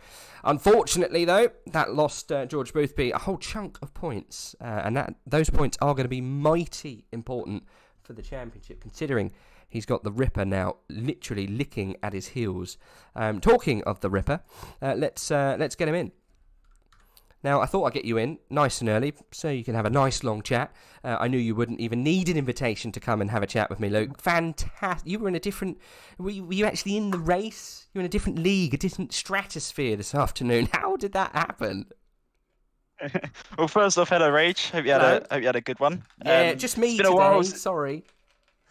Unfortunately, though, that lost George Boothby a whole chunk of points. And those points are going to be mighty important for the championship, considering he's got the Ripper now literally licking at his heels. Talking of the Ripper, let's get him in. Now, I thought I'd get you in nice and early so you can have a nice long chat. I knew you wouldn't even need an invitation to come and have a chat with me, Luke. Fantastic. You were in a different... Were you actually in the race? You were in a different league, a different stratosphere this afternoon. How did that happen? Well, first off, hello, Rage. Hope you had a good one. Yeah, just me today. Sorry.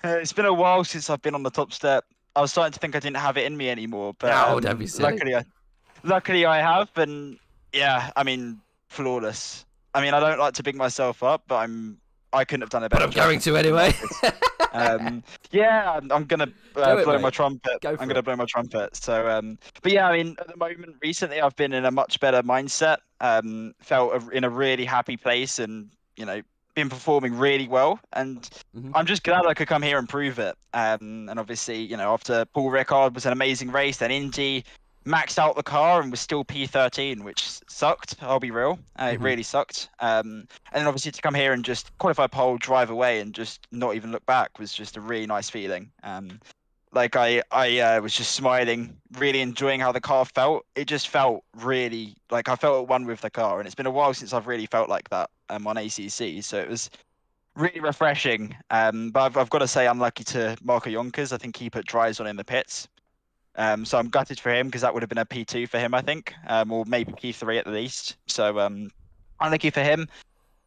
It's been a while since I've been on the top step. I was starting to think I didn't have it in me anymore, but don't be silly. luckily I have, and yeah, I mean, flawless. I mean, I don't like to big myself up, but I couldn't have done it better. But I'm going to anyway. Yeah, I'm gonna blow my trumpet. I'm gonna blow my trumpet. So, but yeah, I mean, at the moment, recently, I've been in a much better mindset. Felt in a really happy place, and been performing really well. And I'm just glad I could come here and prove it. And obviously, after Paul Ricard was an amazing race, then Indy maxed out the car and was still P13, which sucked. I'll be real. It really sucked. And then obviously to come here and just qualify pole, drive away, and just not even look back was just a really nice feeling. Like I was just smiling, really enjoying how the car felt. It just felt really like I felt at one with the car, and it's been a while since I've really felt like that on ACC. So it was really refreshing. But I've got to say I'm lucky to Marco Yonkers. I think he put dries on in the pits. So I'm gutted for him because that would have been a P2 for him, I think, or maybe P3 at the least. So unlucky for him.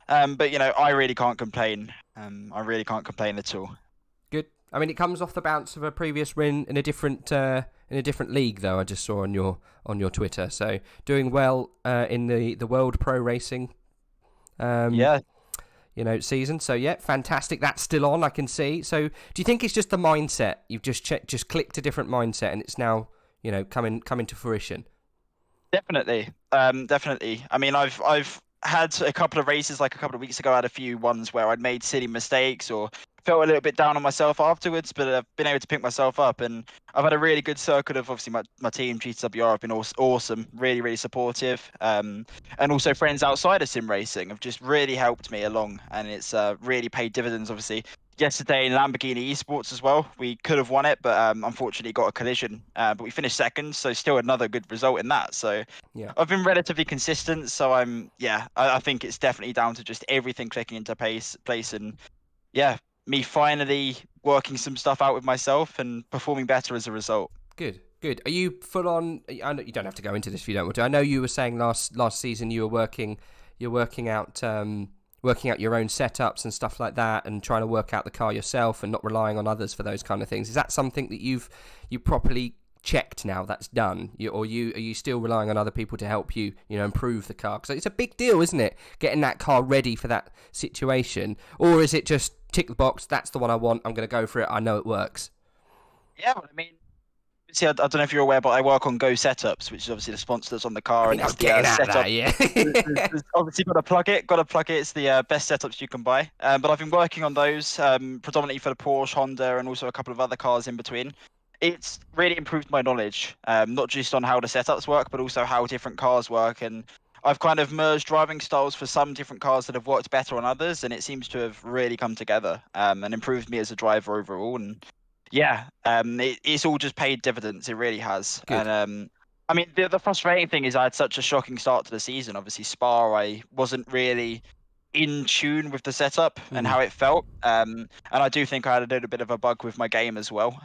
But I really can't complain. I really can't complain at all. Good. I mean, it comes off the bounce of a previous win in a different league, though. I just saw on your Twitter. So doing well in the World Pro Racing. Yeah. Season. So yeah, fantastic. That's still on. I can see. So do you think it's just the mindset? You've just clicked a different mindset, and it's now coming to fruition. Definitely. Definitely. I mean, I've had a couple of races, like a couple of weeks ago. I had a few ones where I'd made silly mistakes or felt a little bit down on myself afterwards, but I've been able to pick myself up, and I've had a really good circuit of obviously my team GTWR have been awesome, really really supportive, and also friends outside of sim racing have just really helped me along, and it's really paid dividends. Obviously yesterday in Lamborghini Esports as well, we could have won it, but unfortunately got a collision, but we finished second, so still another good result in that. So yeah, I've been relatively consistent, so I think it's definitely down to just everything clicking into place, and me finally working some stuff out with myself and performing better as a result. Good. Are you full on? I know you don't have to go into this if you don't want to. I know you were saying last season you're working out your own setups and stuff like that, and trying to work out the car yourself and not relying on others for those kind of things. Is that something that you properly checked now? That's done. Are you still relying on other people to help you improve the car? Because it's a big deal, isn't it, getting that car ready for that situation? Or is it just tick the box, that's the one I want, I'm going to go for it, I know it works? Yeah, I mean, see, I don't know if you're aware, but I work on Go Setups, which is obviously the sponsor that's on the car, and it's the setup. That, yeah. Obviously, got to plug it. It's the best setups you can buy. But I've been working on those predominantly for the Porsche, Honda, and also a couple of other cars in between. It's really improved my knowledge, not just on how the setups work, but also how different cars work. And I've kind of merged driving styles for some different cars that have worked better on others, and it seems to have really come together and improved me as a driver overall. And it's all just paid dividends. It really has. Good. And I mean, the frustrating thing is I had such a shocking start to the season. Obviously, Spa, I wasn't really in tune with the setup and how it felt. And I do think I had a little bit of a bug with my game as well,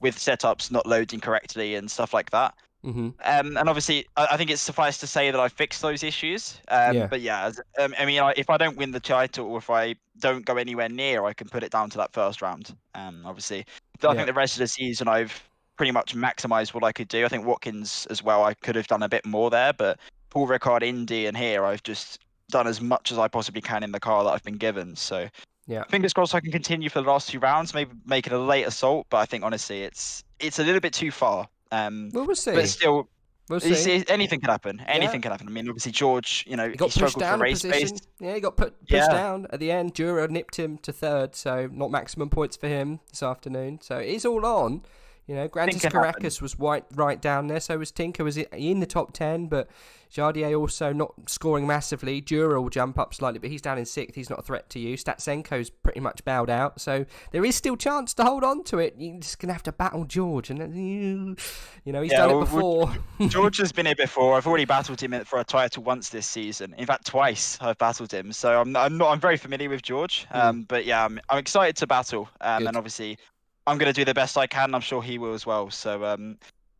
with setups not loading correctly and stuff like that. And obviously, I think it's suffice to say that I fixed those issues. But yeah, I mean, if I don't win the title, or if I don't go anywhere near, I can put it down to that first round. Obviously, I think the rest of the season I've pretty much maximized what I could do. I think Watkins as well, I could have done a bit more there, but Paul Ricard, Indy, and here I've just done as much as I possibly can in the car that I've been given. So yeah, fingers crossed I can continue for the last 2 rounds, maybe make it a late assault. But I think honestly, it's a little bit too far. Well, we'll see. But still, we'll see. Anything can happen. Anything can happen. I mean, obviously George, he got he pushed struggled down for a race position. pace. Yeah, he got pushed down at the end. Dura nipped him to third, so not maximum points for him this afternoon. So it's all on. Grantis Caracas was right down there, so was Tinker. Was in the top 10, but Jardier also not scoring massively. Dura will jump up slightly, but he's down in 6th. He's not a threat to you. Statsenko's pretty much bowed out, so there is still chance to hold on to it. You're just going to have to battle George, and he's done it before. George has been here before. I've already battled him for a title once this season. In fact, twice I've battled him, so I'm very familiar with George. But yeah, I'm excited to battle, and obviously I'm going to do the best I can. I'm sure he will as well. So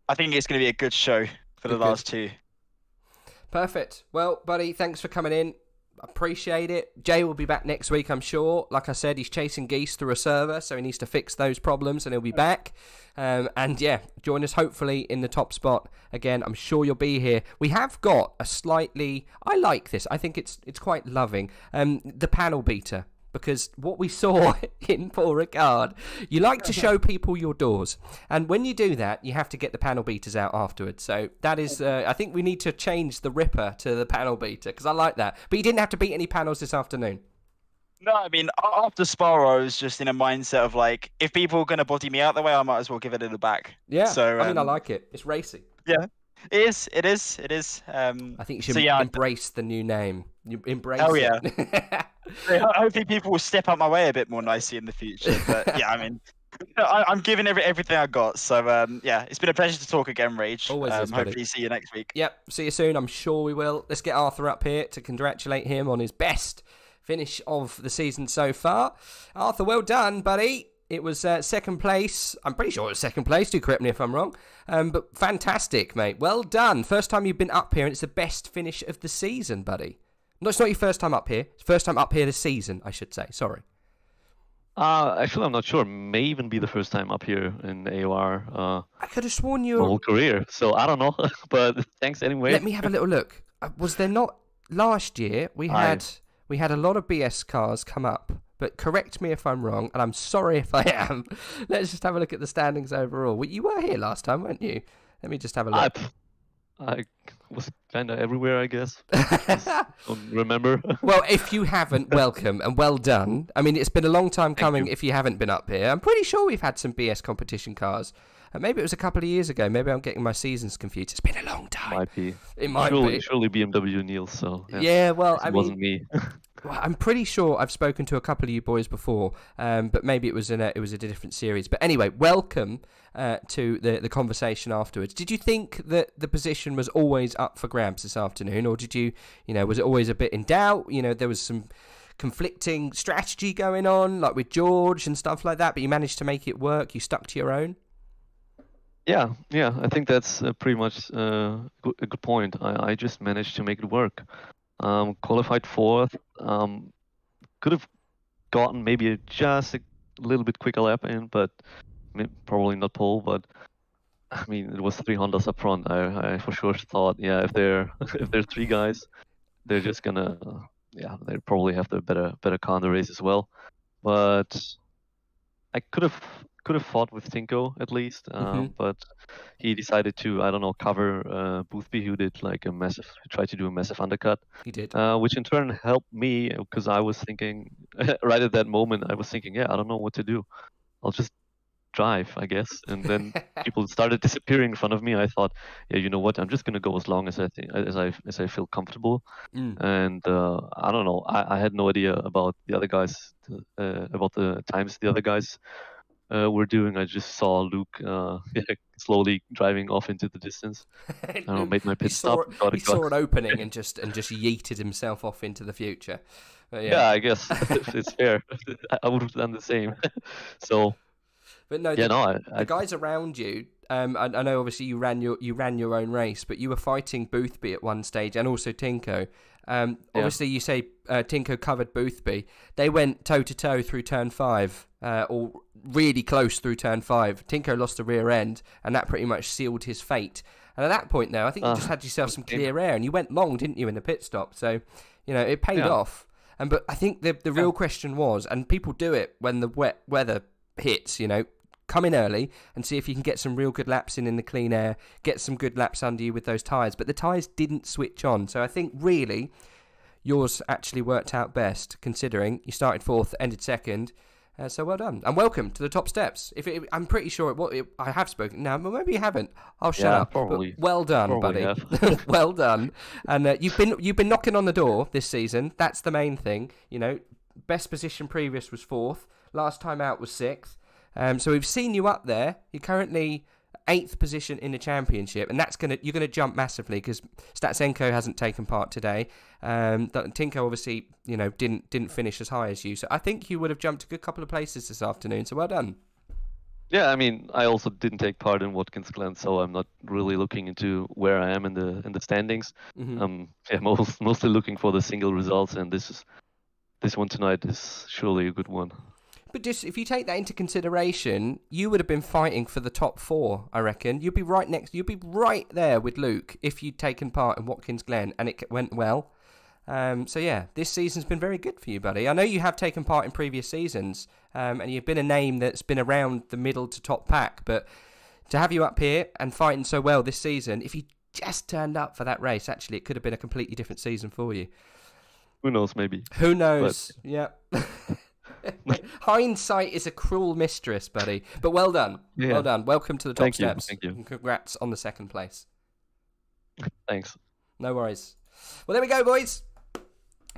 I think it's going to be a good show for the last 2. Perfect. Well, buddy, thanks for coming in. Appreciate it. Jay will be back next week, I'm sure. Like I said, he's chasing geese through a server, so he needs to fix those problems, and he'll be back. And yeah, join us hopefully in the top spot again. I'm sure you'll be here. We have got a slightly... I like this. I think it's quite loving. The panel beater. Because what we saw in Paul Ricard, you like to show people your doors. And when you do that, you have to get the panel beaters out afterwards. So that is, I think we need to change the Ripper to the panel beater, because I like that. But you didn't have to beat any panels this afternoon. No, I mean, after Spa, I was just in a mindset of like, if people are going to body me out the way, I might as well give it a little back. Yeah, so, I mean, I like it. It's racing. Yeah, it is. I think you should embrace the new name. You embrace it. Oh, yeah. Hopefully people will step out my way a bit more nicely in the future. But yeah, I mean, I'm giving everything I got. So yeah, it's been a pleasure to talk again, Rage. Always is, buddy. Hopefully see you next week. Yep, see you soon. I'm sure we will. Let's get Arthur up here to congratulate him on his best finish of the season so far. Arthur, well done, buddy. It was second place. I'm pretty sure it was second place. Do correct me if I'm wrong. But fantastic, mate. Well done. First time you've been up here, and it's the best finish of the season, buddy. No, it's not your first time up here. It's first time up here this season, I should say. Sorry. Actually, I'm not sure. May even be the first time up here in AOR. I could have sworn you My were... whole career, so I don't know. But thanks anyway. Let me have a little look. Was there not last year? We had a lot of BS cars come up. But correct me if I'm wrong, and I'm sorry if I am. Let's just have a look at the standings overall. Well, you were here last time, weren't you? Let me just have a look. I was kind of everywhere, I guess. Don't remember. Well, if you haven't, welcome and well done. I mean, it's been a long time coming if you haven't been up here. I'm pretty sure we've had some BS competition cars. Maybe it was a couple of years ago. Maybe I'm getting my seasons confused. It's been a long time. Might be. It might be. Surely BMW Niels, so... Yeah, well, I mean... It wasn't me. Well, I'm pretty sure I've spoken to a couple of you boys before, but maybe it was a different series. But anyway, welcome to the conversation afterwards. Did you think that the position was always up for grabs this afternoon, or did you, was it always a bit in doubt? There was some conflicting strategy going on, like with George and stuff like that, but you managed to make it work. You stuck to your own. Yeah, I think that's pretty much a good point. I just managed to make it work. Qualified fourth. Could have gotten maybe just a little bit quicker lap in, but probably not pole. But I mean, it was 3 Hondas up front. I for sure thought, if they're three guys, they're just gonna they probably have the better car in the race as well. But I could have fought with Tinko at least, but he decided to, I don't know, cover Boothby, who did tried to do a massive undercut. He did. Which in turn helped me, because I was thinking, right at that moment, I don't know what to do. I'll just drive, I guess. And then people started disappearing in front of me. I thought, you know what, I'm just going to go as long as I feel comfortable. And I don't know, I had no idea about the other guys, about the times the other guys were doing. I just saw Luke slowly driving off into the distance. I don't know, made my pit stop. He saw an opening and just yeeted himself off into the future. Yeah, I guess it's fair. I would have done the same. So, but no, the guys around you. I know obviously you ran your own race, but you were fighting Boothby at one stage and also Tinko. Obviously, you say Tinko covered Boothby. They went toe to toe through turn 5, or really close through turn 5. Tinko lost the rear end, and that pretty much sealed his fate. And at that point, now I think you just had yourself some clear air, and you went long, didn't you, in the pit stop? So, it paid off. But I think the real question was, and people do it when the wet weather hits, come in early and see if you can get some real good laps in the clean air, get some good laps under you with those tyres. But the tyres didn't switch on. So I think really yours actually worked out best, considering you started 4th, ended 2nd. So well done. And welcome to the top steps. I'm pretty sure I have spoken. Now, maybe you haven't. I'll shut up. Probably. But well done, buddy. Well done. And you've been knocking on the door this season. That's the main thing. Best position previous was 4th. Last time out was 6th. So we've seen you up there. You're currently 8th position in the championship, and you're gonna jump massively because Statsenko hasn't taken part today. Tinko obviously, didn't finish as high as you. So I think you would have jumped a good couple of places this afternoon. So well done. Yeah, I mean, I also didn't take part in Watkins Glen, so I'm not really looking into where I am in the standings. Mostly looking for the single results, and this one tonight is surely a good one. But just if you take that into consideration, you would have been fighting for the top 4, I reckon. You'd be right there with Luke if you'd taken part in Watkins Glen and it went well. So yeah, this season's been very good for you, buddy. I know you have taken part in previous seasons, and you've been a name that's been around the middle to top pack. But to have you up here and fighting so well this season, if you just turned up for that race, actually, it could have been a completely different season for you. Who knows, maybe. Who knows? Yeah. Hindsight is a cruel mistress, buddy. But well done. Yeah. Well done. Welcome to the top steps. Thank you. And congrats on the 2nd place. Thanks. No worries. Well, there we go, boys.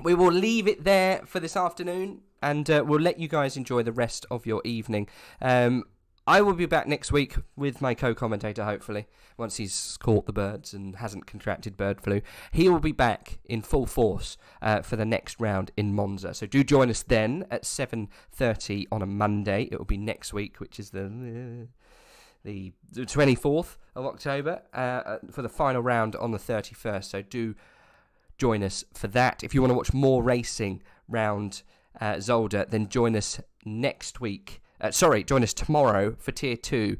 We will leave it there for this afternoon, and we'll let you guys enjoy the rest of your evening. I will be back next week with my co-commentator, hopefully, once he's caught the birds and hasn't contracted bird flu. He will be back in full force for the next round in Monza. So do join us then at 7:30 on a Monday. It will be next week, which is the 24th of October, for the final round on the 31st. So do join us for that. If you want to watch more racing round Zolder, then join us next week. Join us tomorrow for Tier 2.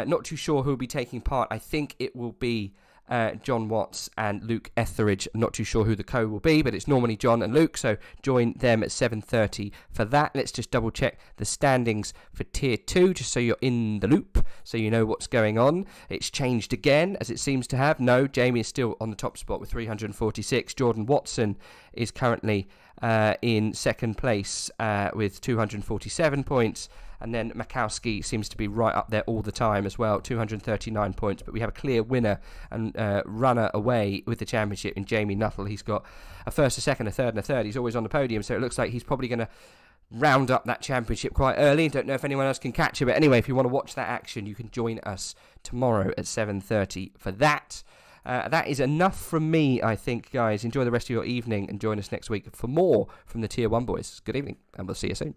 Not too sure who will be taking part. I think it will be John Watts and Luke Etheridge. Not too sure who the co will be, but it's normally John and Luke, so join them at 7:30 for that. Let's just double check the standings for Tier 2, just so you're in the loop, so you know what's going on. It's changed again, as it seems to have. No, Jamie is still on the top spot with 346. Jordan Watson is currently in second place with 247 points. And then Makowski seems to be right up there all the time as well, 239 points. But we have a clear winner and runner away with the championship in Jamie Nuttall. He's got a first, a second, a third, and a third. He's always on the podium, so it looks like he's probably going to round up that championship quite early. Don't know if anyone else can catch him. But anyway, if you want to watch that action, you can join us tomorrow at 7:30 for that. That is enough from me, I think, guys. Enjoy the rest of your evening and join us next week for more from the Tier 1 boys. Good evening, and we'll see you soon.